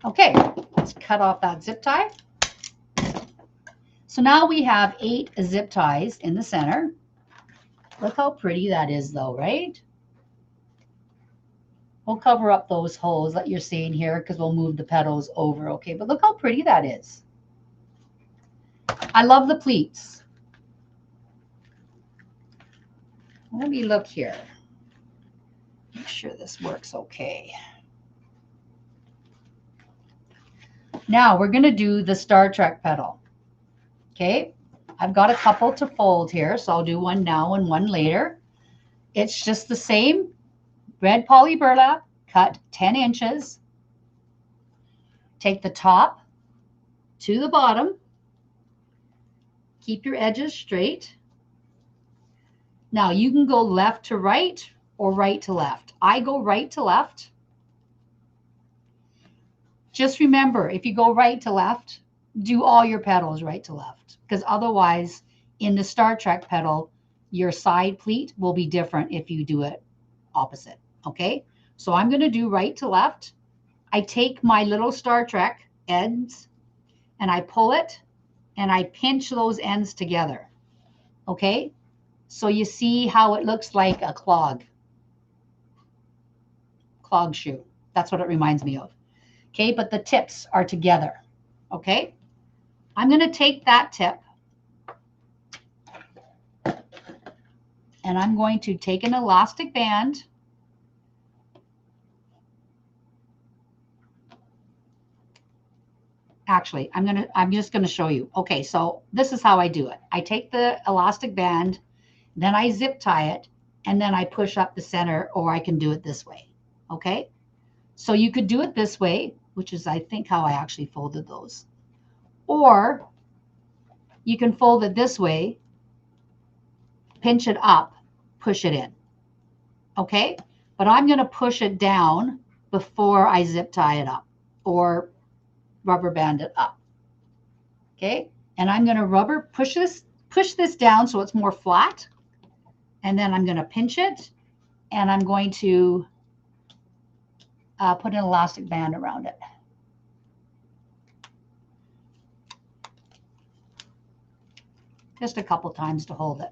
Okay, let's cut off that zip tie. So now we have 8 zip ties in the center. Look how pretty that is though, right? We'll cover up those holes that you're seeing here because we'll move the petals over, okay? But look how pretty that is. I love the pleats. Let me look here. Make sure this works okay. Now we're going to do the Star Trek petal. Okay, I've got a couple to fold here, so I'll do one now and one later. It's just the same red poly burlap, cut 10 inches. Take the top to the bottom. Keep your edges straight. Now you can go left to right or right to left. I go right to left. Just remember, if you go right to left, do all your petals right to left, because otherwise in the Star Trek petal, your side pleat will be different if you do it opposite. Okay, so I'm going to do right to left. I take my little Star Trek ends and I pull it and I pinch those ends together. Okay, so you see how it looks like a clog shoe. That's what it reminds me of. Okay, but the tips are together. Okay, I'm going to take that tip and I'm going to take an elastic band. Actually, I'm just going to show you. Okay, so this is how I do it. I take the elastic band, then I zip tie it, and then I push up the center, or I can do it this way. Okay, so you could do it this way, which is, I think, how I actually folded those. Or you can fold it this way, pinch it up, push it in. Okay, but I'm going to push it down before I zip tie it up or rubber band it up. Okay, and I'm going to push this down so it's more flat, and then I'm going to pinch it, and I'm going to put an elastic band around it. Just a couple times to hold it.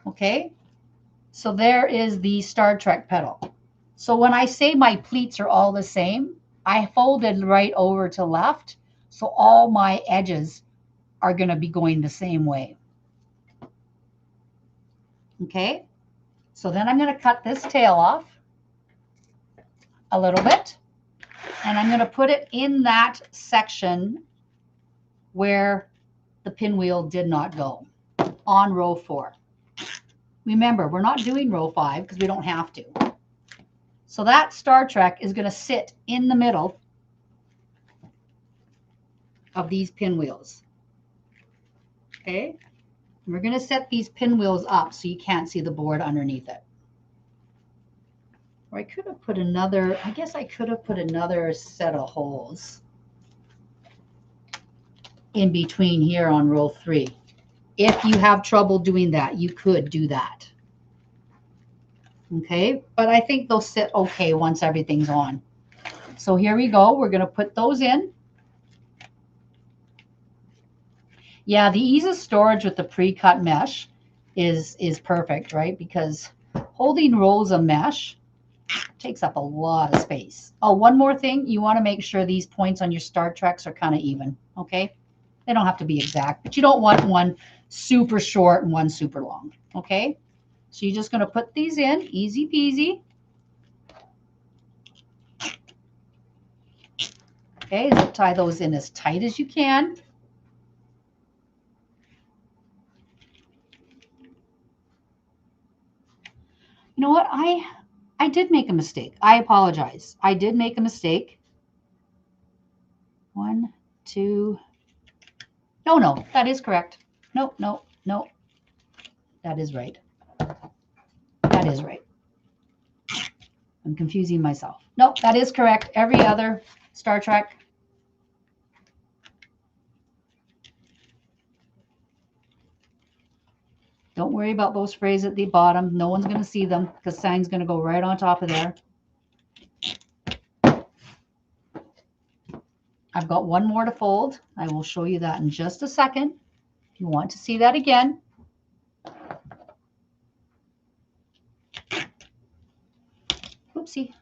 Okay, so there is the Star Trek petal. So when I say my pleats are all the same, I folded right over to left, so all my edges are going to be going the same way. Okay, so then I'm going to cut this tail off a little bit, and I'm going to put it in that section where the pinwheel did not go on row 4. Remember, we're not doing row 5 because we don't have to. So that Star Trek is going to sit in the middle of these pinwheels. Okay? And we're going to set these pinwheels up so you can't see the board underneath it. Or I could have put another, I guess I could have put another set of holes in between here on row 3. If you have trouble doing that, you could do that. Okay, but I think they'll sit okay once everything's on. So here we go. We're going to put those in. Yeah, the ease of storage with the pre-cut mesh is perfect, right? Because holding rolls of mesh takes up a lot of space. Oh, one more thing. You want to make sure these points on your Star Treks are kind of even, okay? They don't have to be exact, but you don't want one super short and one super long, okay? So you're just going to put these in, easy peasy. Okay, zip tie those in as tight as you can. You know what? I did make a mistake. I apologize. I did make a mistake. 1, 2. No, that is correct. No. That is right. That is right. I'm confusing myself. Nope, that is correct. Every other Star Trek. Don't worry about those sprays at the bottom. No one's going to see them because sign's going to go right on top of there. I've got one more to fold. I will show you that in just a second. If you want to see that again. Oopsie.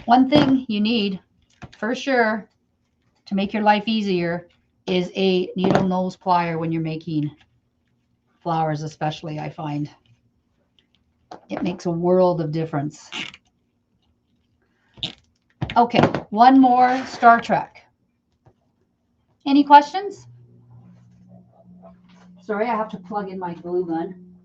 One thing you need for sure to make your life easier is a needle nose plier when you're making flowers, especially. I find it makes a world of difference. Okay, one more Star Trek. Any questions? Sorry, I have to plug in my glue gun.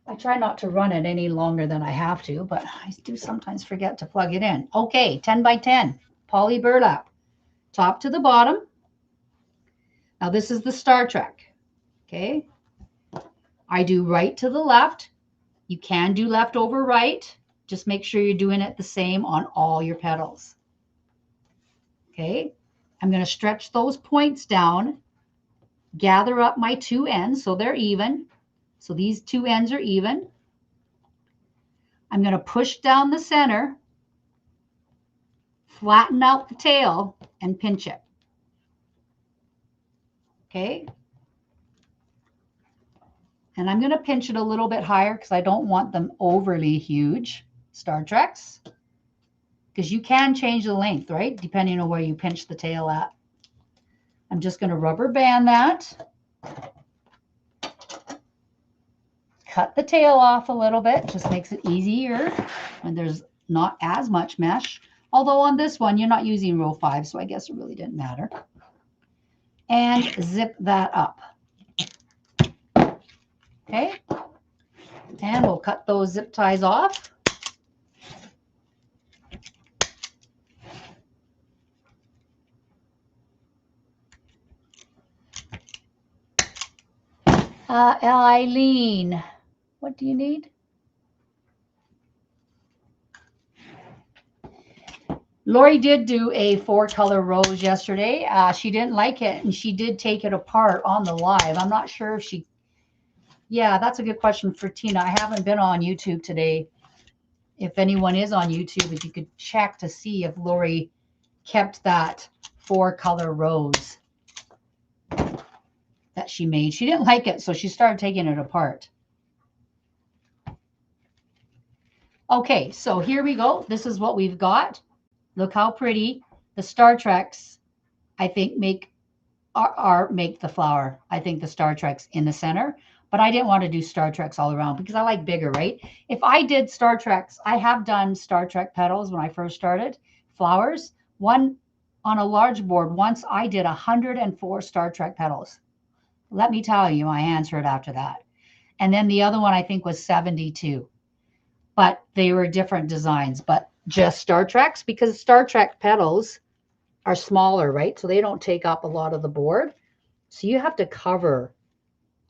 I try not to run it any longer than I have to, but I do sometimes forget to plug it in. Okay, 10 by 10, poly burlap, top to the bottom. Now this is the Star Trek, okay? I do right to the left. You can do left over right. Just make sure you're doing it the same on all your petals. Okay, I'm going to stretch those points down, gather up my two ends so they're even. So these two ends are even. I'm going to push down the center, flatten out the tail, and pinch it. Okay. And I'm going to pinch it a little bit higher because I don't want them overly huge, Star Treks. Because you can change the length, right? Depending on where you pinch the tail at. I'm just going to rubber band that. Cut the tail off a little bit. Just makes it easier when there's not as much mesh. Although on this one, you're not using row 5, so I guess it really didn't matter. And zip that up. Okay. And we'll cut those zip ties off. Eileen, what do you need? Lori did do a 4-color rose yesterday. She didn't like it, and she did take it apart on the live. I'm not sure if she... Yeah, that's a good question for Tina. I haven't been on YouTube today. If anyone is on YouTube, if you could check to see if Lori kept that 4-color rose that she made. She didn't like it, so she started taking it apart. Okay, so here we go. This is what we've got. Look how pretty. The Star Treks, I think, make the flower. I think the Star Treks in the center. But I didn't want to do Star Treks all around because I like bigger, right? If I did Star Treks, I have done Star Trek petals when I first started, flowers. One on a large board, once I did 104 Star Trek petals. Let me tell you, my hands hurt after that. And then the other one I think was 72. But they were different designs, but just Star Treks, because Star Trek petals are smaller, right? So they don't take up a lot of the board. So you have to cover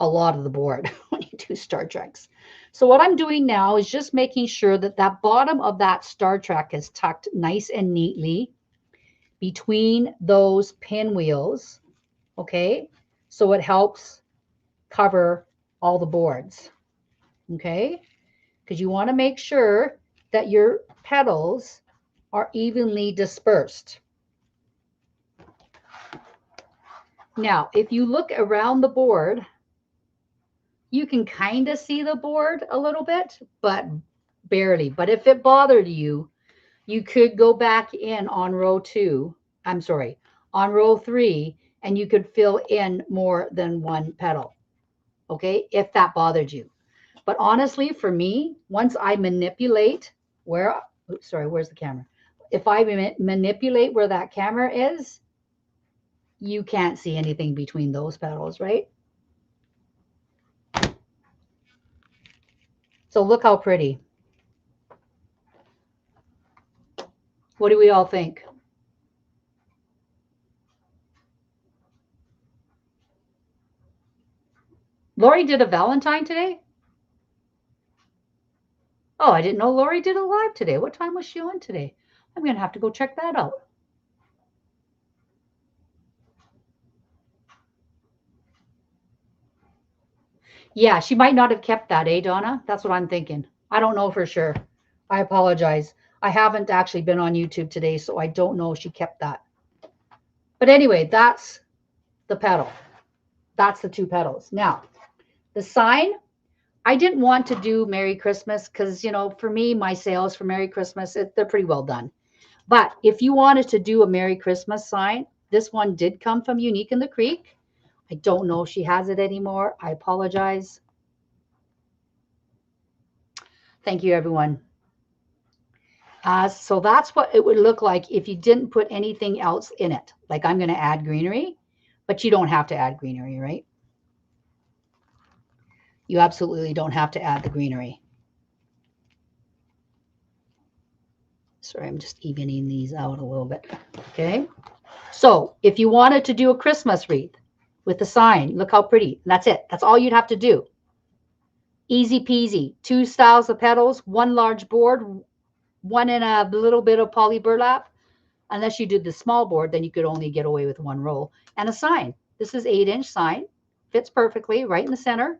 a lot of the board when you do Star Treks. So what I'm doing now is just making sure that that bottom of that Star Trek is tucked nice and neatly between those pinwheels, okay? So it helps cover all the boards, okay? Because you want to make sure that your petals are evenly dispersed. Now, if you look around the board, you can kind of see the board a little bit, but barely. But if it bothered you, you could go back in on row 2, on row 3, and you could fill in more than one petal, okay, if that bothered you. But honestly, for me, once I manipulate where's the camera? If I manipulate where that camera is, you can't see anything between those petals, right? So look how pretty. What do we all think? Lori did a Valentine today? Oh, I didn't know Lori did a live today. What time was she on today? I'm going to have to go check that out. Yeah, she might not have kept that, eh, Donna? That's what I'm thinking. I don't know for sure. I apologize. I haven't actually been on YouTube today, so I don't know if she kept that. But anyway, that's the petal. That's the 2 petals. Now, the sign, I didn't want to do Merry Christmas because, you know, for me, my sales for Merry Christmas, they're pretty well done. But if you wanted to do a Merry Christmas sign, this one did come from Unique in the Creek. I don't know if she has it anymore. I apologize. Thank you, everyone. So that's what it would look like if you didn't put anything else in it. Like I'm going to add greenery, but you don't have to add greenery, right? You absolutely don't have to add the greenery. Sorry, I'm just evening these out a little bit. Okay. So if you wanted to do a Christmas wreath with the sign, look how pretty. That's it. That's all you'd have to do. Easy peasy. 2 styles of petals, 1 large board, 1 in a little bit of poly burlap. Unless you did the small board, then you could only get away with 1 roll. And a sign. This is 8-inch sign. Fits perfectly right in the center.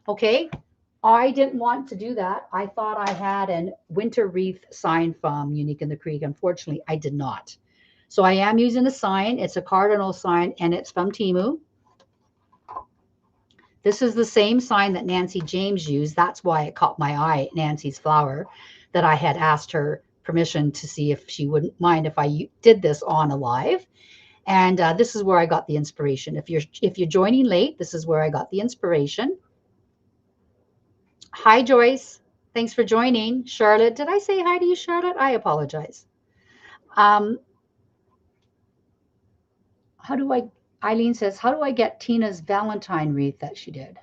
Okay. I didn't want to do that. I thought I had a winter wreath sign from Unique in the Creek. Unfortunately, I did not. So I am using a sign. It's a cardinal sign, and it's from Temu. This is the same sign that Nancy James used. That's why it caught my eye, Nancy's flower, that I had asked her permission to see if she wouldn't mind if I did this on a live. And this is where I got the inspiration. If you're joining late, this is where I got the inspiration. Hi, Joyce. Thanks for joining. Charlotte, did I say hi to you, Charlotte? I apologize. Eileen says, how do I get Tina's Valentine wreath that she did?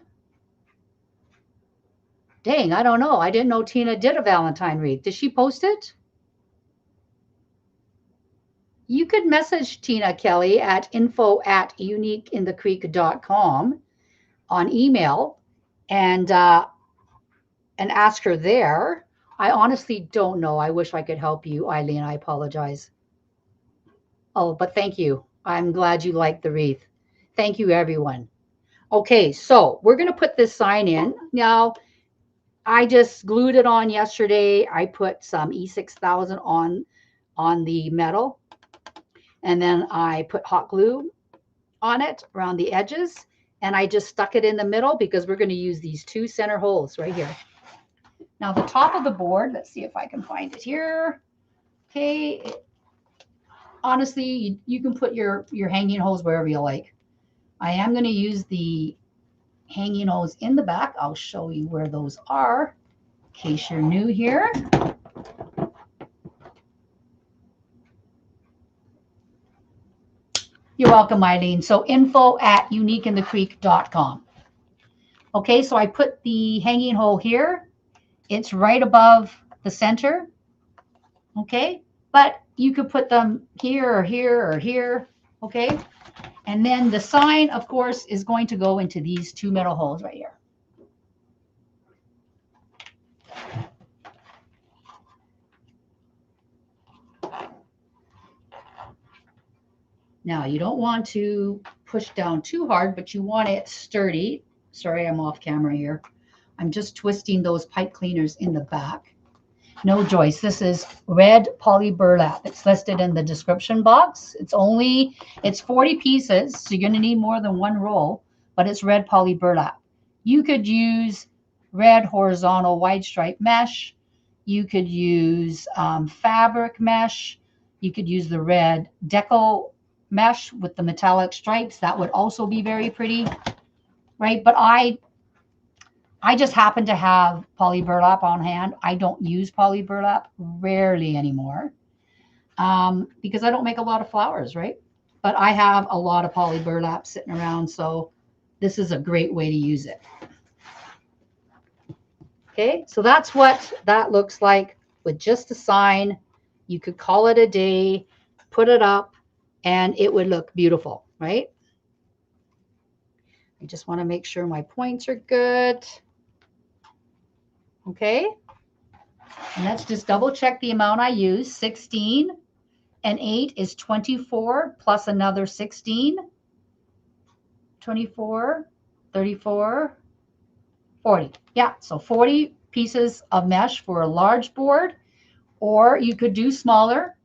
Dang, I don't know. I didn't know Tina did a Valentine wreath. Did she post it? You could message Tina Kelly at info@uniqueinthecreek.com on email and ask her there. I honestly don't know. I wish I could help you, Eileen. I apologize. Oh, but thank you. I'm glad you liked the wreath. Thank you, everyone. Okay, so we're going to put this sign in. Now, I just glued it on yesterday. I put some E6000 on the metal. And then I put hot glue on it around the edges. And I just stuck it in the middle because we're going to use these 2 center holes right here. Now, the top of the board, let's see if I can find it here. Okay. Honestly, you can put your hanging hose wherever you like. I am going to use the hanging hose in the back. I'll show you where those are in case you're new here. You're welcome, Eileen. So info@uniqueinthecreek.com. Okay, so I put the hanging hole here. It's right above the center. Okay, but you could put them here or here or here. Okay, and then the sign, of course, is going to go into these two metal holes right here. Now, you don't want to push down too hard, but you want it sturdy. Sorry, I'm off camera here. I'm just twisting those pipe cleaners in the back. No, Joyce, this is red poly burlap. It's listed in the description box. It's 40 pieces, so you're going to need more than one roll, but it's red poly burlap. You could use red horizontal wide stripe mesh. You could use fabric mesh. You could use the red deco mesh with the metallic stripes. That would also be very pretty, right? But I just happen to have poly burlap on hand. I don't use poly burlap rarely anymore because I don't make a lot of flowers, right? But I have a lot of poly burlap sitting around, so this is a great way to use it. Okay, so that's what that looks like with just a sign. You could call it a day, put it up, and it would look beautiful, right? I just want to make sure my points are good. Okay, and let's just double check the amount I use. 16 and 8 is 24 plus another 16. 24, 34, 40. Yeah, so 40 pieces of mesh for a large board, or you could do smaller,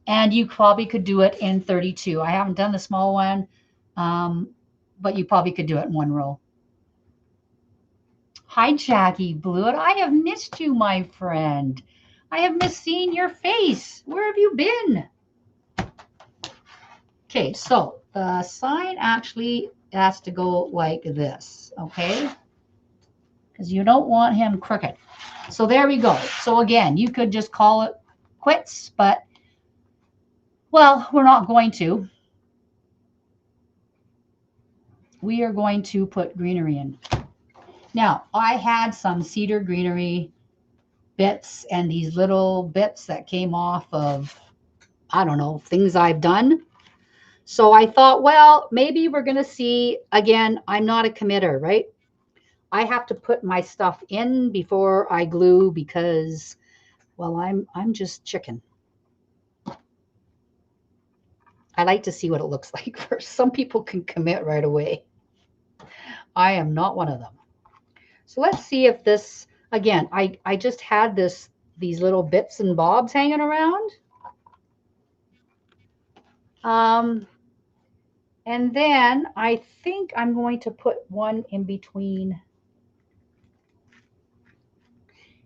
and you probably could do it in 32. I haven't done the small one, but you probably could do it in one roll. Hi, Jackie Blewett. I have missed you, my friend. I have missed seeing your face. Where have you been? Okay, so the sign actually has to go like this, okay? Because you don't want him crooked. So there we go. So again, you could just call it quits, but, well, we're not going to. We are going to put greenery in. Now, I had some cedar greenery bits and these little bits that came off of, I don't know, things I've done. So I thought, well, maybe we're going to see, again, I'm not a committer, right? I have to put my stuff in before I glue because, well, I'm just chicken. I like to see what it looks like first. Some people can commit right away. I am not one of them. So let's see if this, again, I just had these little bits and bobs hanging around. And then I think I'm going to put one in between.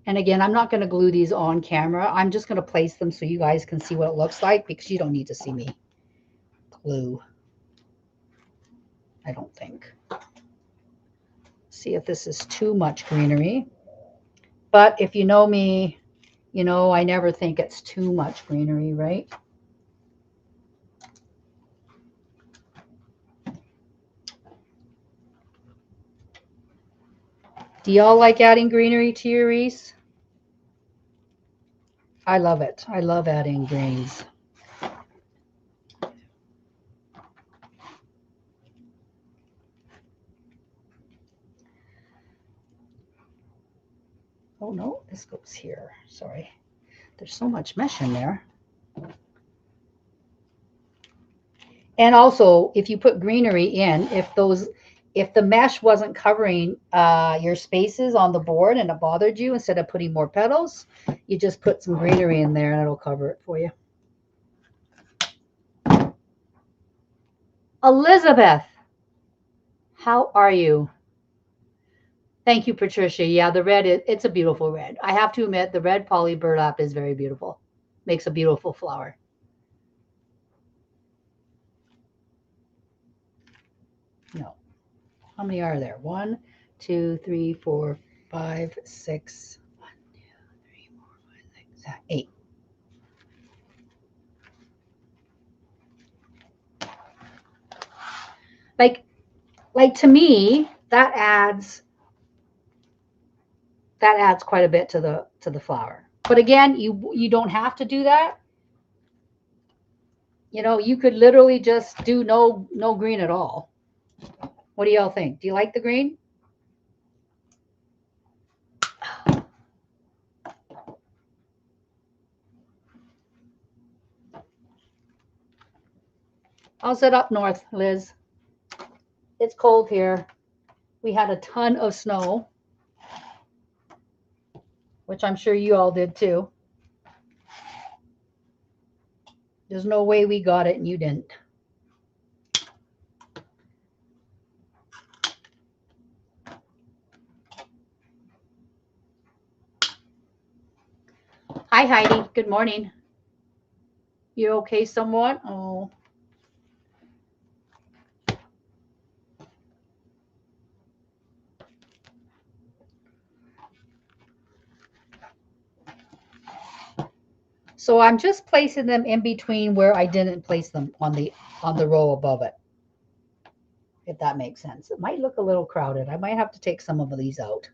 And again, I'm not going to glue these on camera. I'm just going to place them so you guys can see what it looks like because you don't need to see me glue. I don't think. See if this is too much greenery. But if you know me, you know I never think it's too much greenery, right? Do y'all like adding greenery to your wreaths? I love it. I love adding greens. Oh no, this goes here. Sorry. There's so much mesh in there. And also, if you put greenery in, if the mesh wasn't covering your spaces on the board and it bothered you, instead of putting more petals, you just put some greenery in there and it'll cover it for you. Elizabeth, how are you? Thank you, Patricia. Yeah, the red, it's a beautiful red. I have to admit, the red poly burlap is very beautiful. Makes a beautiful flower. No. How many are there? 1, 2, 3, 4, 5, 6. 1, 2, 3, 4, 5, 6, 7, 8. Like to me, that adds quite a bit to the flower. But again, you don't have to do that. You know, you could literally just do no green at all. What do y'all think? Do you like the green? How's it up north, Liz? It's cold here. We had a ton of snow, which I'm sure you all did too. There's no way we got it and you didn't. Hi, Heidi. Good morning. You okay somewhat? Oh. So I'm just placing them in between where I didn't place them on the row above it. If that makes sense. It might look a little crowded. I might have to take some of these out.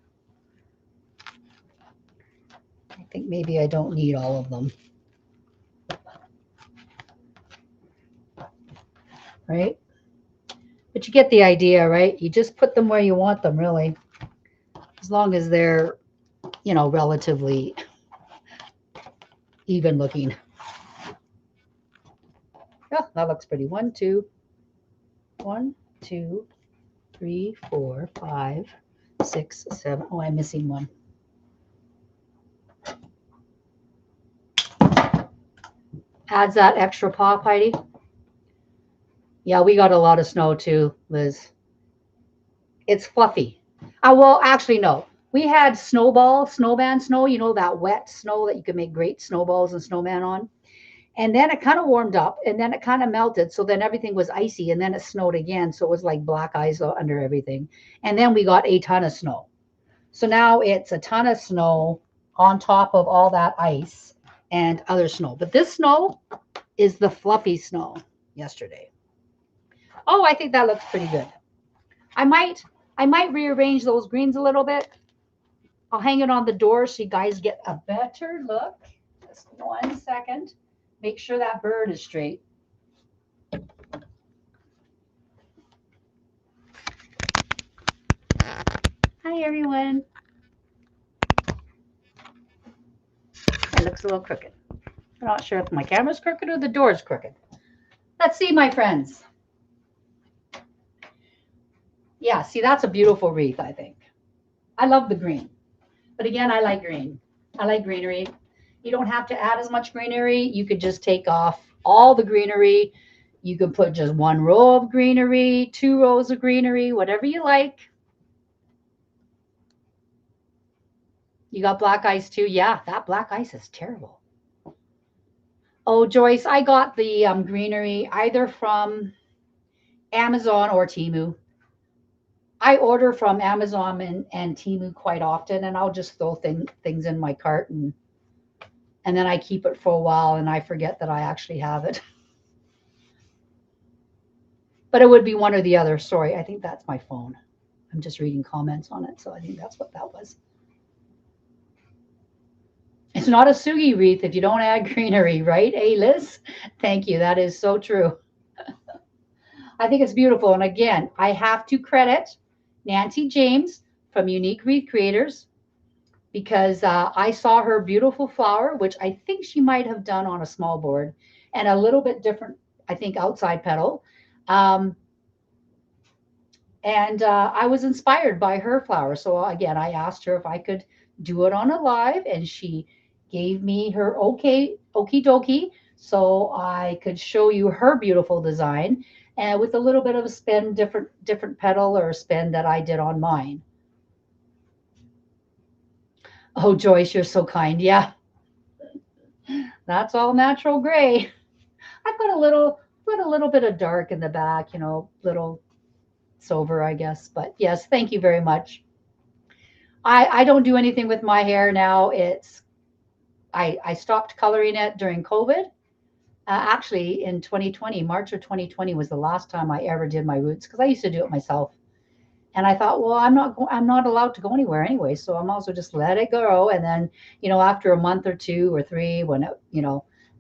I think maybe I don't need all of them. Right? But you get the idea, right? You just put them where you want them, really. As long as they're, you know, relatively even looking. Yeah, that looks pretty. 1, 2, 3, 4, 5, 6, 7. Oh, I'm missing one. Adds that extra pop, Heidi. Yeah, we got a lot of snow too, Liz. It's fluffy. Well, actually, no. We had snowman snow, you know, that wet snow that you can make great snowballs and snowman on. And then it kind of warmed up and then it kind of melted. So then everything was icy and then it snowed again. So it was like black ice under everything. And then we got a ton of snow. So now it's a ton of snow on top of all that ice and other snow. But this snow is the fluffy snow yesterday. Oh, I think that looks pretty good. I might rearrange those greens a little bit. I'll hang it on the door so you guys get a better look. Just 1 second. Make sure that bird is straight. Hi, everyone. It looks a little crooked. I'm not sure if my camera's crooked or the door's crooked. Let's see, my friends. Yeah, see, that's a beautiful wreath, I think. I love the green. But again, I like green. I like greenery. You don't have to add as much greenery. You could just take off all the greenery. You could put just 1 row of greenery, 2 rows of greenery, whatever you like. You got black ice too? Yeah, that black ice is terrible. Oh, Joyce, I got the greenery either from Amazon or Temu. I order from Amazon and Temu quite often, and I'll just throw things in my cart, and then I keep it for a while, and I forget that I actually have it. But it would be one or the other. Sorry, I think that's my phone. I'm just reading comments on it, so I think that's what that was. It's not a sugi wreath if you don't add greenery, right? Hey, Liz? Thank you. That is so true. I think it's beautiful. And again, I have to credit Nancy James from Unique Wreath Creators because I saw her beautiful flower, which I think she might have done on a small board and a little bit different, I think, outside petal. And I was inspired by her flower. So again, I asked her if I could do it on a live, and she gave me her okie dokie so I could show you her beautiful design and with a little bit of a spin, different petal or spin that I did on mine. Oh, Joyce, you're so kind. Yeah, that's all natural gray. I've got a little bit of dark in the back, you know, little silver, I guess. But yes, thank you very much. I don't do anything with my hair now. I stopped coloring it during COVID. Actually, in 2020, March of 2020 was the last time I ever did my roots because I used to do it myself. And I thought, well, I'm not allowed to go anywhere anyway, so I'm also just let it go. And then, after a month or 2 or 3, when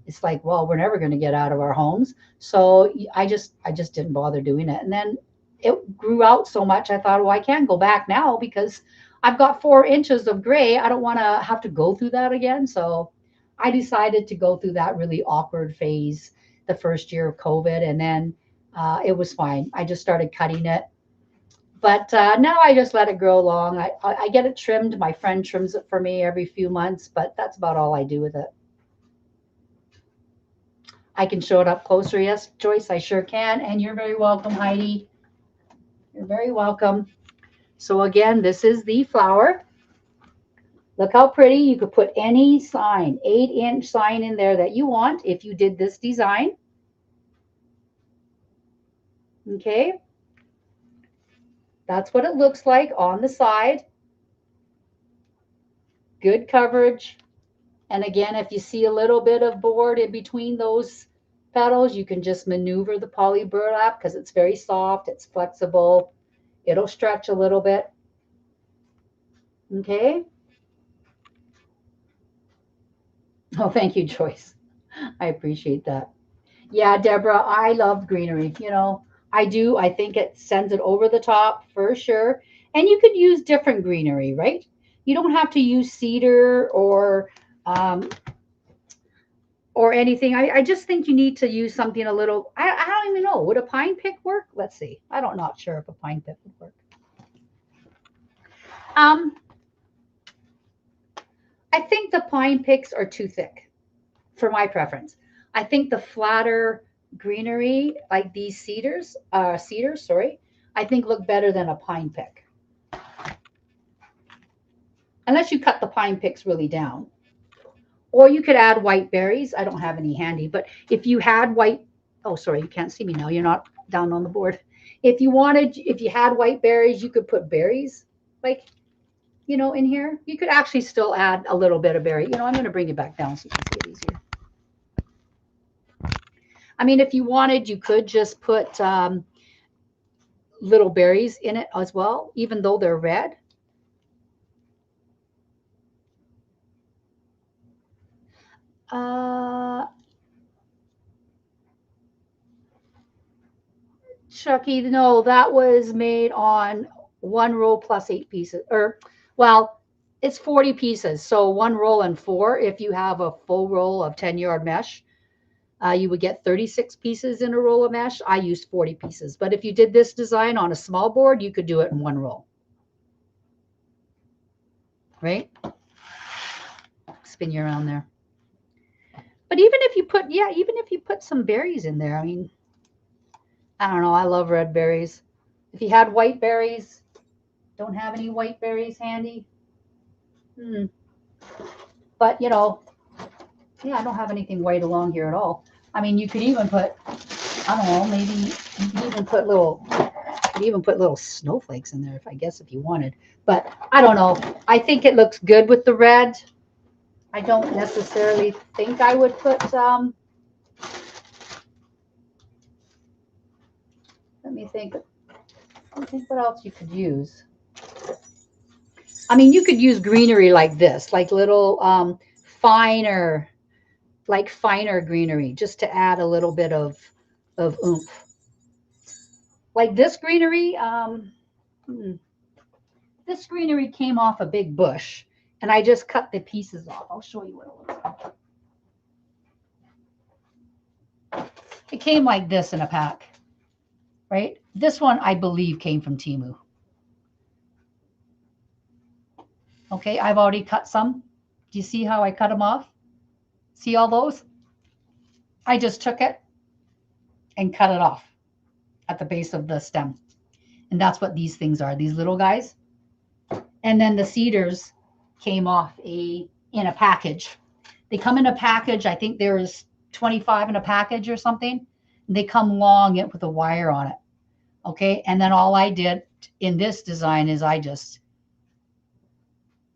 it's like, well, we're never going to get out of our homes. So I just didn't bother doing it. And then it grew out so much. I thought, well, I can't go back now because I've got 4 inches of gray. I don't want to have to go through that again. So I decided to go through that really awkward phase the first year of COVID, and then it was fine. I just started cutting it. But now I just let it grow long. I get it trimmed. My friend trims it for me every few months, but that's about all I do with it. I can show it up closer. Yes, Joyce, I sure can. And you're very welcome, Heidi. You're very welcome. So again, this is the flower. Look how pretty. You could put any sign, 8-inch sign in there that you want if you did this design. Okay. That's what it looks like on the side. Good coverage. And again, if you see a little bit of board in between those petals, you can just maneuver the poly burlap because it's very soft, it's flexible. It'll stretch a little bit. Okay. Oh, thank you, Joyce. I appreciate that. Yeah, Deborah, I love greenery. I do. I think it sends it over the top for sure. And you could use different greenery, right? You don't have to use cedar um, or anything. I just think you need to use something a little, I don't even know. Would a pine pick work? Let's see. I'm not sure if a pine pick would work. I think the pine picks are too thick for my preference. I think the flatter greenery, like these cedars, sorry, I think look better than a pine pick. Unless you cut the pine picks really down. Or you could add white berries. I don't have any handy, but if you had oh, sorry, you can't see me now. You're not down on the board. If you had white berries, you could put berries, like, in here. You could actually still add a little bit of berry. I'm going to bring it back down so you can see it easier. I mean, if you wanted, you could just put little berries in it as well, even though they're red. Chucky, no, that was made on 1 roll plus 8 pieces. Well, it's 40 pieces. So 1 roll and 4. If you have a full roll of 10-yard mesh, you would get 36 pieces in a roll of mesh. I used 40 pieces. But if you did this design on a small board, you could do it in 1 roll. Right? Spin you around there. But even if you put some berries in there, I mean, I don't know. I love red berries. If you had white berries, don't have any white berries handy. But, yeah, I don't have anything white along here at all. I mean, you could even put, I don't know, maybe you could even put little snowflakes in there, if you wanted. But I don't know. I think it looks good with the red. I don't necessarily think I would put, let me think what else you could use. I mean, you could use greenery like this, like little finer greenery, just to add a little bit of oomph. Like this greenery, this greenery came off a big bush, and I just cut the pieces off. I'll show you what it looks like. It came like this in a pack, right? This one, I believe, came from Temu. Okay, I've already cut some. Do you see how I cut them off? See all those? I just took it and cut it off at the base of the stem. And that's what these things are, these little guys. And then the cedars came off in a package. They come in a package. I think there's 25 in a package or something. They come long with a wire on it. Okay, and then all I did in this design is I just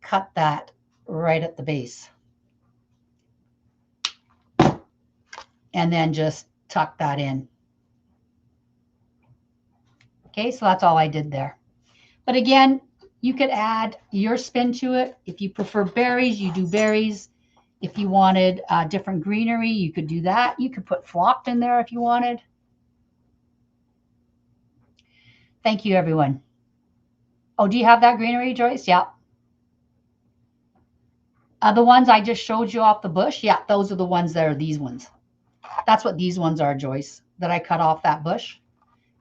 cut that right at the base. and then just tuck that in. Okay, so that's all I did there. But again, you could add your spin to it. If you prefer berries, you do berries. If you wanted different greenery, you could do that. You could put flocked in there if you wanted. Thank you, everyone. Oh, do you have that greenery, Joyce? Yeah. The ones I just showed you off the bush, yeah, those are the ones that are these ones. That's what these ones are, Joyce, that I cut off that bush.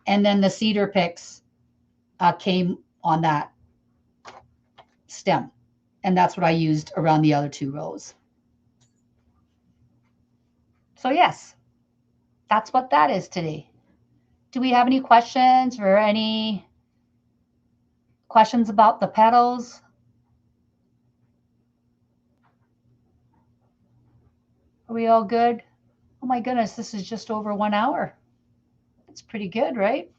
And then the cedar picks came on that stem. And that's what I used around the other 2 rows. So yes, that's what that is today. Do we have any questions or any questions about the petals? Are we all good? Oh my goodness, this is just over 1 hour. It's pretty good, right?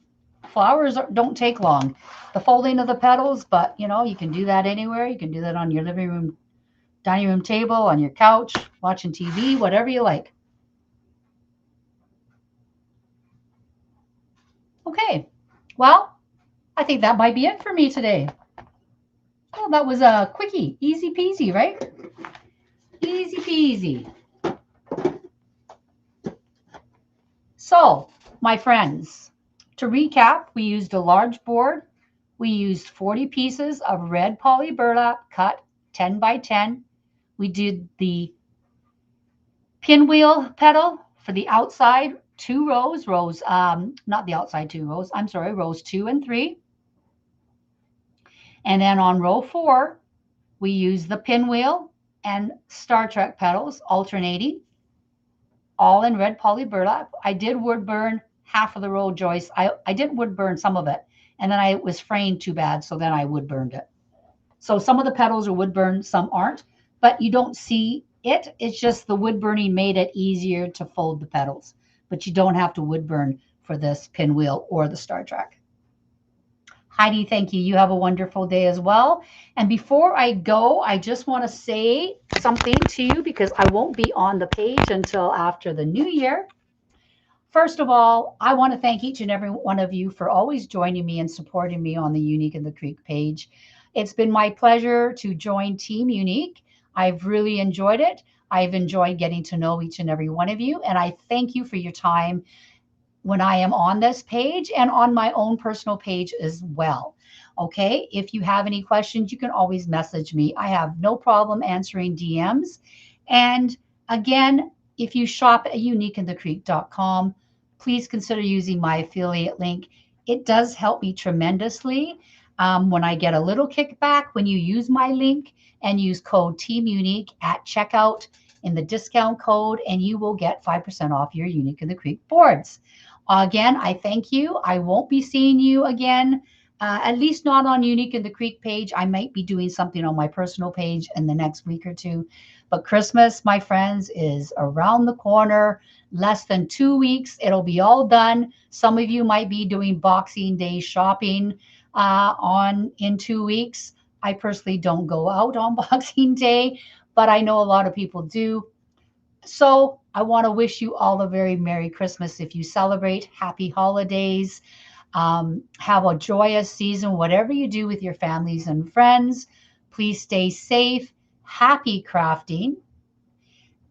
Flowers don't take long. The folding of the petals, but you know, you can do that anywhere. You can do that on your living room, dining room table, on your couch, watching TV, whatever you like. Okay, well, I think that might be it for me today. Oh, that was a quickie, easy peasy, right? Easy peasy. So, my friends, to recap, we used a large board. We used 40 pieces of red poly burlap cut 10 by 10. We did the pinwheel petal for the outside 2 rows, not the outside 2 rows, I'm sorry, rows 2 and 3. And then on row 4, we used the pinwheel and Star Trek petals alternating, all in red poly burlap. I did wood burn half of the row, Joyce. I didn't wood burn some of it, and then I was fraying too bad, so then I wood burned it. So some of the petals are wood burned, some aren't, but you don't see it. It's just the wood burning made it easier to fold the petals, but you don't have to wood burn for this pinwheel or the Star Trek. Heidi, thank you. You have a wonderful day as well. And before I go, I just want to say something to you because I won't be on the page until after the new year. First of all, I want to thank each and every one of you for always joining me and supporting me on the Unique in the Creek page. It's been my pleasure to join Team Unique. I've really enjoyed it. I've enjoyed getting to know each and every one of you, and I thank you for your time when I am on this page and on my own personal page as well. Okay, if you have any questions, you can always message me. I have no problem answering DMs. And again, if you shop at uniqueinthecreek.com, please consider using my affiliate link. It does help me tremendously. When I get a little kickback when you use my link and use code TEAMUNIQUE at checkout in the discount code, and you will get 5% off your Unique in the Creek boards. Again, I thank you. I won't be seeing you again, at least not on Unique in the Creek page. I might be doing something on my personal page in the next week or 2. But Christmas, my friends, is around the corner. Less than 2 weeks. It'll be all done. Some of you might be doing Boxing Day shopping in 2 weeks. I personally don't go out on Boxing Day, but I know a lot of people do. So I want to wish you all a very Merry Christmas if you celebrate. Happy holidays. Have a joyous season, whatever you do with your families and friends. Please stay safe. Happy crafting.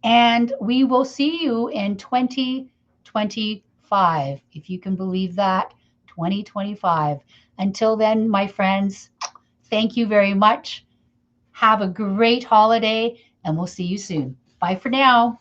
And we will see you in 2025, if you can believe that, 2025. Until then, my friends, thank you very much. Have a great holiday, and we'll see you soon. Bye for now.